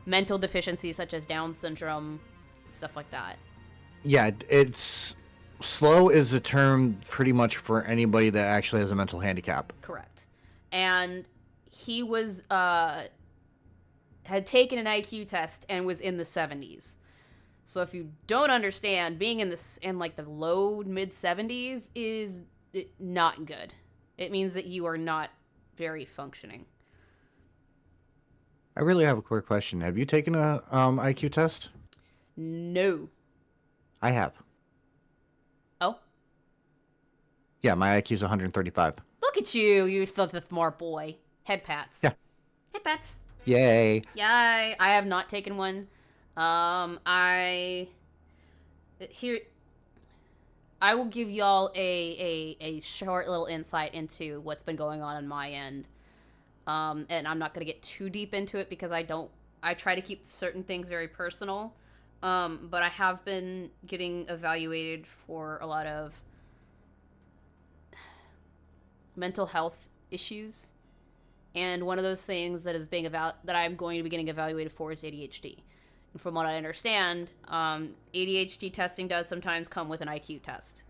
mental deficiencies such as Down syndrome, stuff like that. Yeah, it's slow is a term pretty much for anybody that actually has a mental handicap. Correct. And he was had taken an IQ test and was in the 70s. So if you don't understand, being in like the low mid 70s is not good. It means that you are not very functioning. I really have a quick question. Have you taken a IQ test? No. I have. Oh? Yeah, my IQ is 135. Look at you, you smart boy. Head pats. Yeah. Head pats. Yay. Yay. I have not taken one. I will give y'all a short little insight into what's been going on my end. And I'm not going to get too deep into it because I try to keep certain things very personal. But I have been getting evaluated for a lot of mental health issues. And one of those things that is that I'm going to be getting evaluated for is ADHD. And from what I understand, ADHD testing does sometimes come with an IQ test.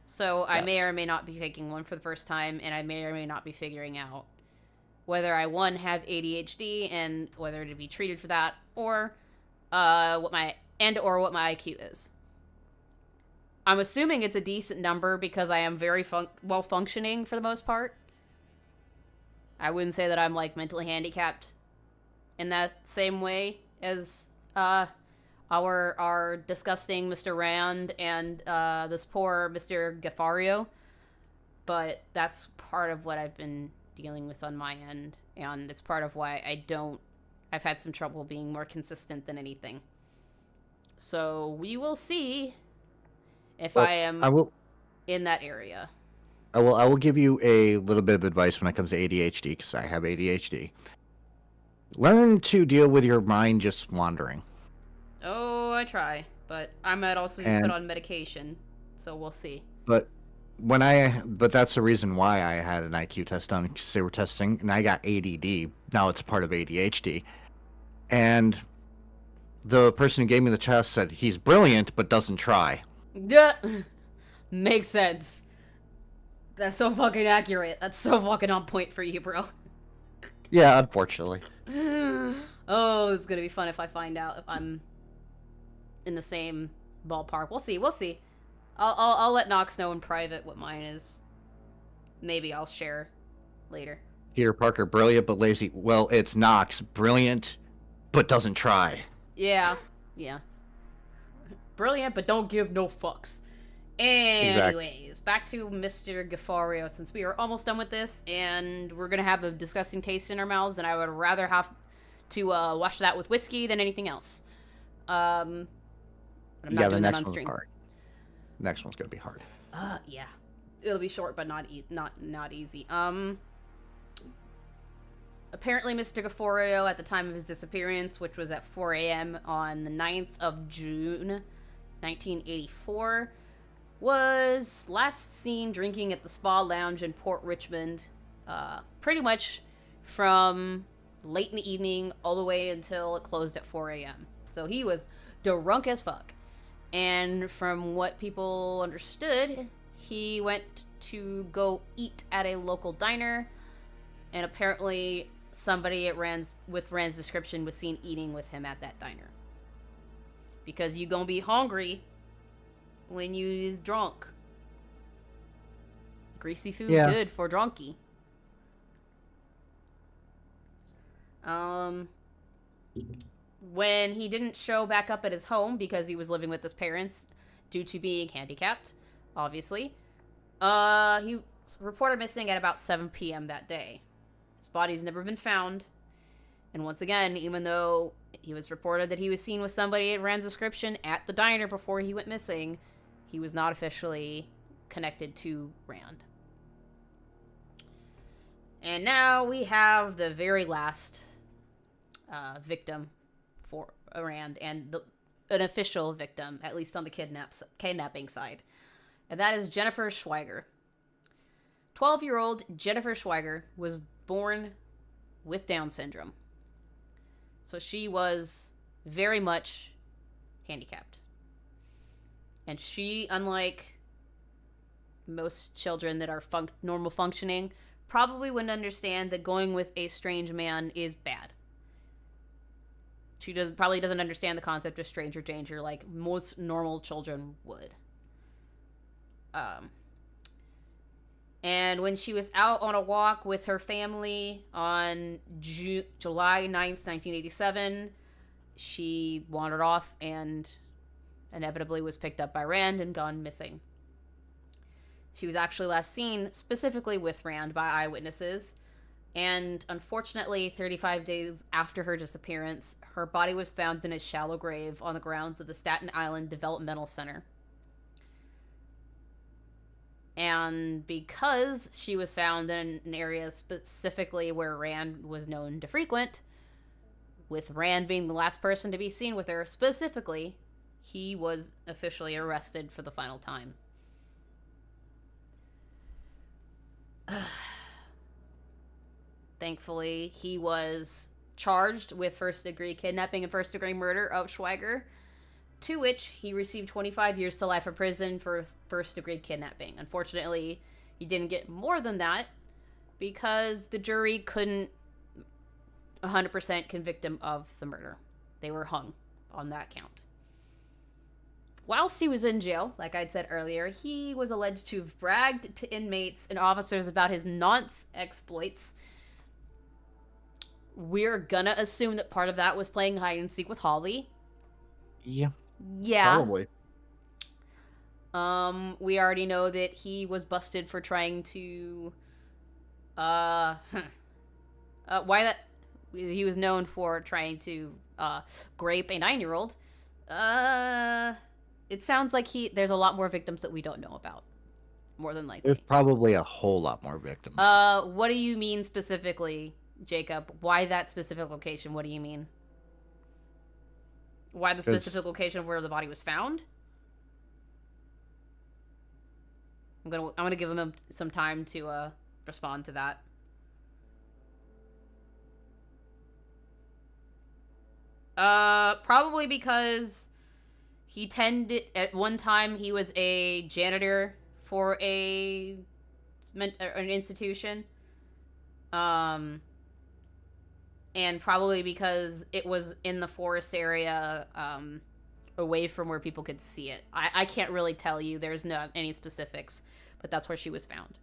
So I may or may not be taking one for the first time, and I may or may not be figuring out whether I, one, have ADHD and whether to be treated for that, or what my IQ is. I'm assuming it's a decent number because I am very well functioning for the most part. I wouldn't say that I'm like mentally handicapped in that same way as our disgusting Mr. Rand and this poor Mr. Gaffario, but that's part of what I've been dealing with on my end, and it's part of why I've had some trouble being more consistent than anything. So we will see if I am in that area. I will give you a little bit of advice when it comes to ADHD, because I have ADHD. Learn to deal with your mind just wandering. Oh, I try, but I might also be put on medication, so we'll see. But that's the reason why I had an IQ test done, because they were testing, and I got ADD. Now it's part of ADHD, and the person who gave me the test said he's brilliant but doesn't try. Yeah, makes sense. That's so fucking accurate. That's so fucking on point for you, bro. Yeah, unfortunately. Oh, it's gonna be fun if I find out if I'm in the same ballpark. We'll see. We'll see. I'll let Knox know in private what mine is. Maybe I'll share later. Peter Parker, brilliant but lazy. Well, it's Knox, brilliant but doesn't try. Yeah, yeah. Brilliant but don't give no fucks. Anyways, back to Mr. Gafario, since we are almost done with this, and we're gonna have a disgusting taste in our mouths, and I would rather have to wash that with whiskey than anything else. But I'm not doing that on stream. Hard. Next one's gonna be hard. Yeah, it'll be short, but not easy. Apparently, Mr. Gafario, at the time of his disappearance, which was at 4 a.m. on the 9th of June, 1984. Was last seen drinking at the Spa Lounge in Port Richmond, pretty much from late in the evening all the way until it closed at 4 a.m. So he was drunk as fuck. And from what people understood, he went to go eat at a local diner, and apparently somebody with Rand's description was seen eating with him at that diner. Because you gonna be hungry when you is drunk. Greasy food, good for drunky. When he didn't show back up at his home because he was living with his parents due to being handicapped, obviously, he was reported missing at about 7 p.m. that day. His body's never been found. And once again, even though he was reported that he was seen with somebody at Rand's description at the diner before he went missing, he was not officially connected to Rand. And now we have the very last victim for Rand, and an official victim, at least on the kidnapping side. And that is Jennifer Schweiger. 12-year-old Jennifer Schweiger was born with Down syndrome. So she was very much handicapped. And she, unlike most children that are normal functioning, probably wouldn't understand that going with a strange man is bad. She probably doesn't understand the concept of stranger danger like most normal children would. And when she was out on a walk with her family on July 9th, 1987, she wandered off and inevitably was picked up by Rand and gone missing. She was actually last seen specifically with Rand by eyewitnesses, and unfortunately, 35 days after her disappearance, her body was found in a shallow grave on the grounds of the Staten Island Developmental Center. And because she was found in an area specifically where Rand was known to frequent, with Rand being the last person to be seen with her specifically, he was officially arrested for the final time. Thankfully, he was charged with first-degree kidnapping and first-degree murder of Schweiger, to which he received 25 years to life in prison for first-degree kidnapping. Unfortunately, he didn't get more than that because the jury couldn't 100% convict him of the murder. They were hung on that count. Whilst he was in jail, like I'd said earlier, he was alleged to have bragged to inmates and officers about his nonce exploits. We're gonna assume that part of that was playing hide and seek with Holly. Yeah. Probably. We already know that he was busted for trying to he was known for trying to grape a 9-year-old. It sounds like there's a lot more victims that we don't know about. more than likely. There's probably a whole lot more victims. What do you mean specifically, Jacob? Why that specific location? What do you mean? Why the specific location of where the body was found? I'm gonna give him some time to respond to that. Probably because at one time he was a janitor for an institution. And probably because it was in the forest area, away from where people could see it. I can't really tell you. There's not any specifics, but that's where she was found.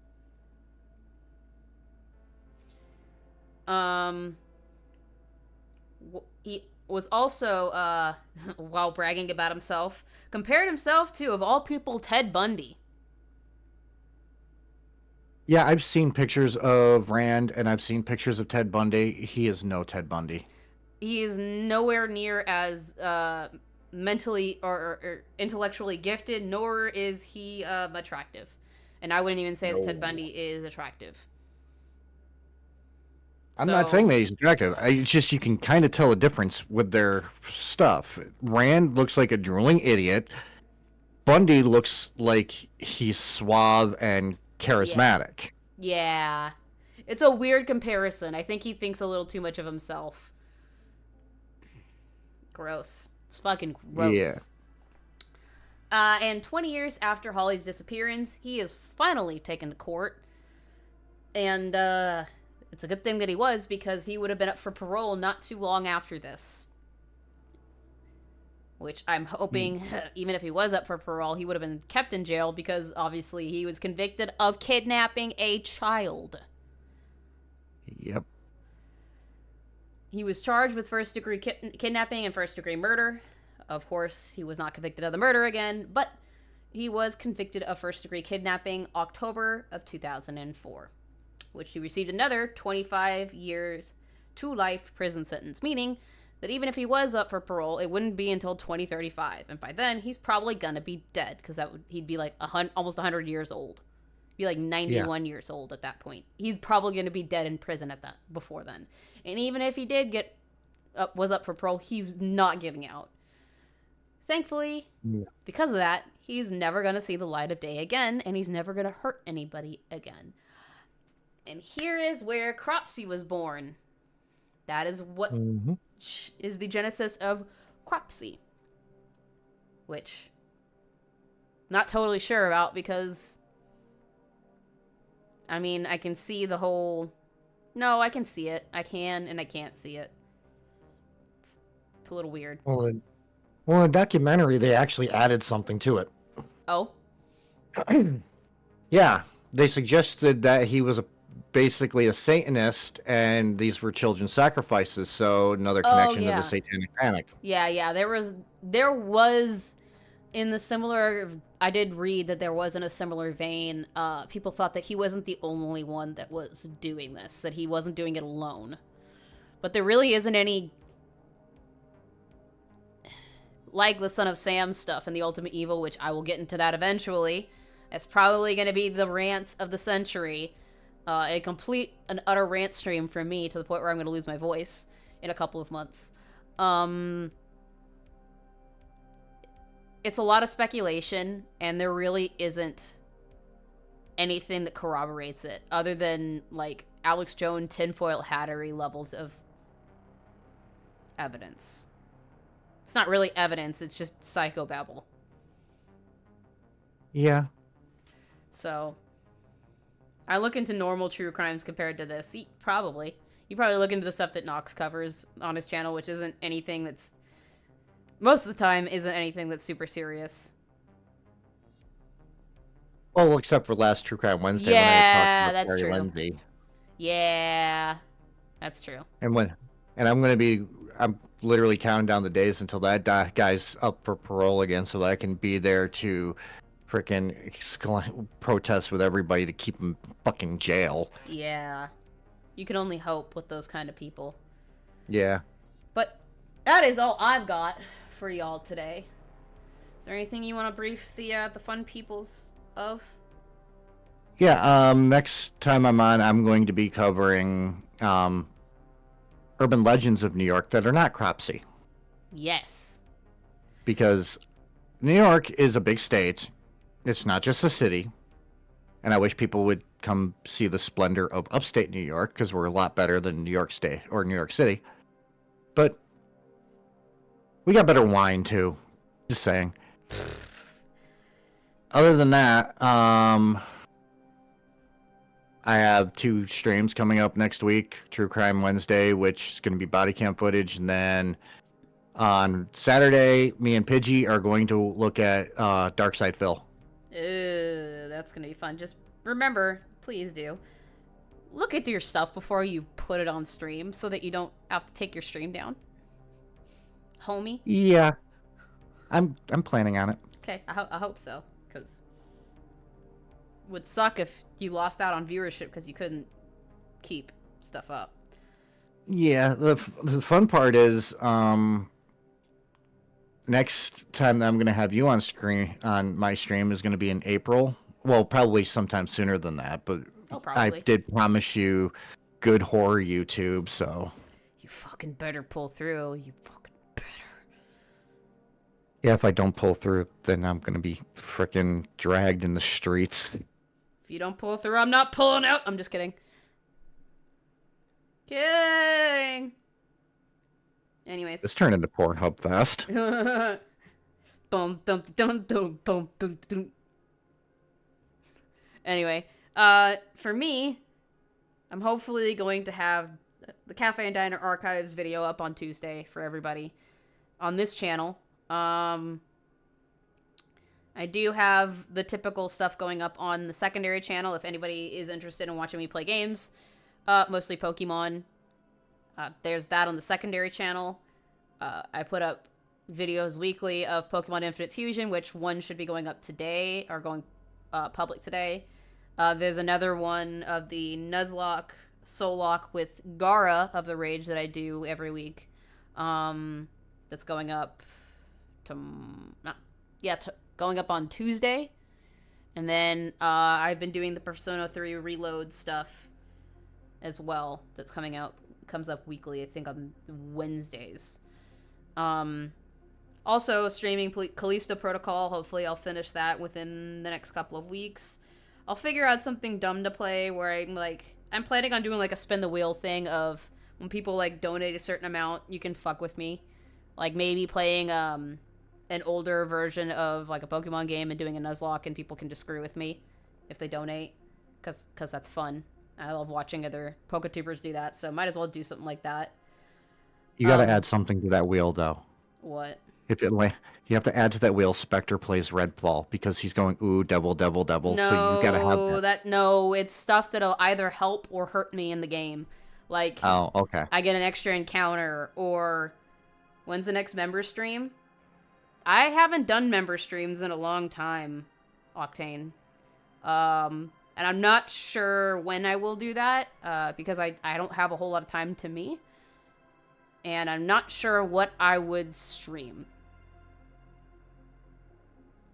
He was also, while bragging about himself, compared himself to, of all people, Ted Bundy. Yeah, I've seen pictures of Rand, and I've seen pictures of Ted Bundy. He is no Ted Bundy. He is nowhere near as mentally or intellectually gifted, nor is he attractive. And I wouldn't even say that Ted Bundy is attractive. I'm not saying that he's attractive. It's just you can kind of tell a difference with their stuff. Rand looks like a drooling idiot. Bundy looks like he's suave and charismatic. Yeah. It's a weird comparison. I think he thinks a little too much of himself. Gross. It's fucking gross. Yeah. And 20 years after Holly's disappearance, he is finally taken to court. And, it's a good thing that he was, because he would have been up for parole not too long after this. Which I'm hoping, even if he was up for parole, he would have been kept in jail, because obviously he was convicted of kidnapping a child. Yep. He was charged with first-degree kidnapping and first-degree murder. Of course, he was not convicted of the murder again, but he was convicted of first-degree kidnapping October of 2004. Which he received another 25 years to life prison sentence, meaning that even if he was up for parole, it wouldn't be until 2035, and by then he's probably gonna be dead, because he'd be like almost 100 years old, be like 91 years old at that point. He's probably gonna be dead in prison before then, and even if he did was up for parole, he's not getting out. Thankfully, because of that, he's never gonna see the light of day again, and he's never gonna hurt anybody again. And here is where Cropsy was born. That is what is the genesis of Cropsy. Which, not totally sure about, because, I mean, I can see the whole... No, I can see it. I can, and I can't see it. It's a little weird. Well, in the documentary, they actually added something to it. Oh? Yeah, they suggested that he was basically a Satanist, and these were children's sacrifices, so another connection to the satanic panic. Yeah, there was in the similar, I did read that there was in a similar vein, people thought that he wasn't the only one that was doing this, that he wasn't doing it alone. But there really isn't any, like the Son of Sam stuff and the Ultimate Evil, which I will get into that eventually. It's probably going to be the rant of the century. A complete and utter rant stream from me, to the point where I'm going to lose my voice in a couple of months. It's a lot of speculation, and there really isn't anything that corroborates it, other than, like, Alex Jones tinfoil hattery levels of evidence. It's not really evidence, it's just psychobabble. Yeah. So... I look into normal true crimes compared to this. You probably look into the stuff that Nox covers on his channel, which isn't anything that's... Most of the time, isn't anything that's super serious. Well, except for last True Crime Wednesday when I talked about that's Barry true. Lindsay. Yeah, that's true. And I'm literally counting down the days until that guy's up for parole again, so that I can be there to... freaking protest with everybody to keep him fucking jail. Yeah. You can only hope with those kind of people. Yeah. But that is all I've got for y'all today. Is there anything you want to brief the fun peoples of? Yeah, next time I'm on, I'm going to be covering urban legends of New York that are not Cropsey. Yes. Because New York is a big state. It's not just a city. And I wish people would come see the splendor of upstate New York, because we're a lot better than New York State or New York City. But we got better wine, too. Just saying. Other than that, I have 2 streams coming up next week. True Crime Wednesday, which is going to be body cam footage. And then on Saturday, me and Pidgey are going to look at Dark Side Phil. That's going to be fun. Just remember, please do, look at your stuff before you put it on stream so that you don't have to take your stream down. Homie? Yeah. I'm planning on it. Okay, I hope so. Because it would suck if you lost out on viewership because you couldn't keep stuff up. Yeah, the fun part is next time that I'm going to have you on my stream is going to be in April. Well, probably sometime sooner than that, but I did promise you good horror YouTube, so. You fucking better pull through. You fucking better. Yeah, if I don't pull through, then I'm going to be freaking dragged in the streets. If you don't pull through, I'm not pulling out. I'm just kidding. Kidding. Anyways. This turned into Pornhub fast. Boom, dum, dum, dum, boom, dum, dum. Anyway, for me, I'm hopefully going to have the Cafe and Diner Archives video up on Tuesday for everybody on this channel. I do have the typical stuff going up on the secondary channel if anybody is interested in watching me play games. Mostly Pokemon. There's that on the secondary channel. I put up videos weekly of Pokemon Infinite Fusion, which one should be going up today, or going public today. There's another one of the Nuzlocke Soullock with Gara of the Rage that I do every week. That's going up going up on Tuesday. And then I've been doing the Persona 3 Reload stuff as well. That's comes up weekly, I think on Wednesdays. Also streaming Callisto Protocol. Hopefully I'll finish that within the next couple of weeks. I'll figure out something dumb to play where I'm planning on doing like a spin the wheel thing of when people like donate a certain amount, you can fuck with me. Like maybe playing an older version of like a Pokemon game and doing a Nuzlocke, and people can just screw with me if they donate, cause that's fun. I love watching other Poketubers do that, so might as well do something like that. You gotta add something to that wheel, though. What? You have to add to that wheel Spectre plays Redfall, because he's going, ooh, devil, devil, devil, no, so you gotta have that. No, it's stuff that'll either help or hurt me in the game. Like, oh, okay. I get an extra encounter, or when's the next member stream? I haven't done member streams in a long time, Octane. And I'm not sure when I will do that, because I don't have a whole lot of time to me. And I'm not sure what I would stream.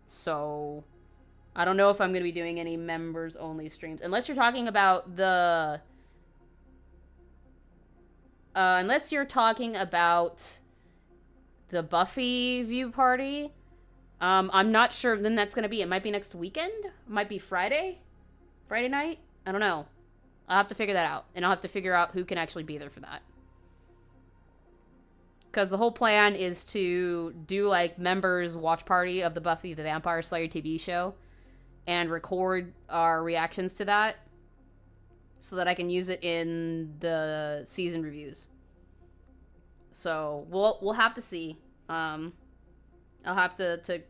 So, I don't know if I'm going to be doing any members-only streams. Unless you're talking about the... unless you're talking about the Buffy view party. I'm not sure when that's going to be. It might be next weekend. It might be Friday. Friday night? I don't know. I'll have to figure that out. And I'll have to figure out who can actually be there for that. Because the whole plan is to do, like, members' watch party of the Buffy the Vampire Slayer TV show. And record our reactions to that. So that I can use it in the season reviews. So, we'll have to see. I'll have to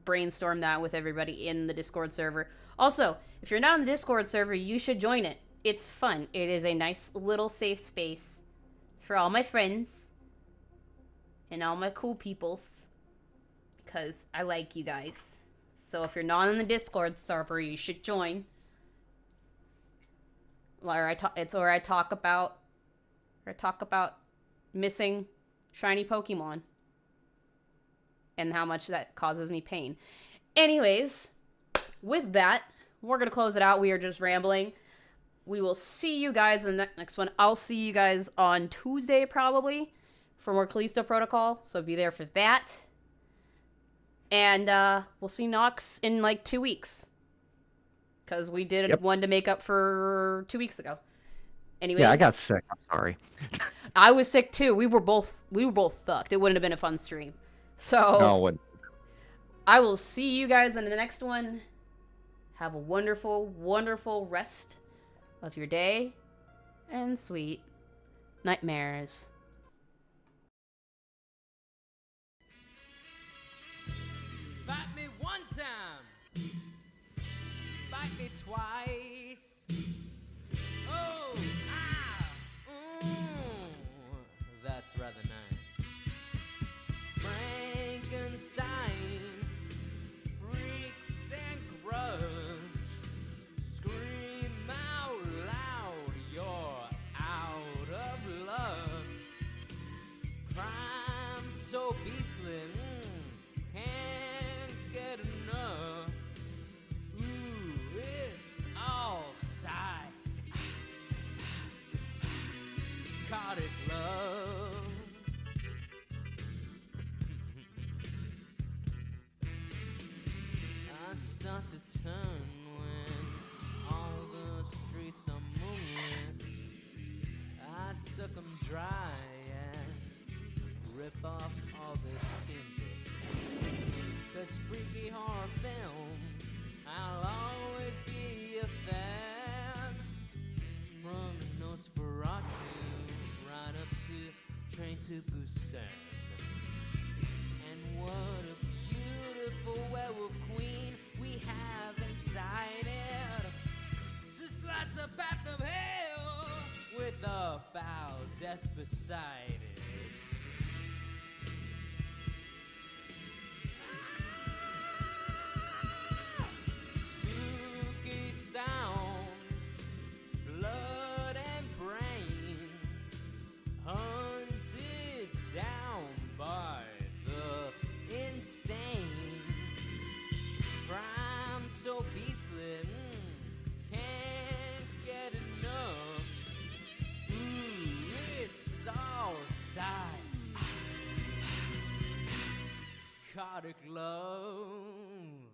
brainstorm that with everybody in the Discord server. Also, if you're not on the Discord server, you should join it. It's fun. It is a nice little safe space for all my friends and all my cool peoples, because I like you guys. So if you're not on the Discord server, you should join. It's where I talk about missing shiny Pokemon and how much that causes me pain. Anyways, with that, we're going to close it out. We are just rambling. We will see you guys in the next one. I'll see you guys on Tuesday, probably, for more Callisto Protocol. So be there for that. And we'll see Nox in like 2 weeks. Because we did one to make up for 2 weeks ago. Anyways, yeah, I got sick. I'm sorry. I was sick too. We were both fucked. It wouldn't have been a fun stream. So no, it wouldn't. I will see you guys in the next one. Have a wonderful, wonderful rest of your day and sweet nightmares. Bite me one time. Bite me twice. Oh, ah, that's rather nice. Frankenstein, freaks and grudge. Scream out loud, you're out of love. Crime so beastly, can't get enough. Ooh, it's all side. Psychotic love. I start to turn when all the streets are moving. I suck 'em dry and rip off all the skin bits. 'Cause freaky horror films, I'll always be a fan. From Nosferatu right up to Train to Busan. And what a beautiful werewolf queen we have inside it. To slice a path of hell with a foul death beside it. Spooky sounds, blood and brains, hunted down by the insane. Crime so beastly, can't get enough. Ooh, it's all side. Psychotic love.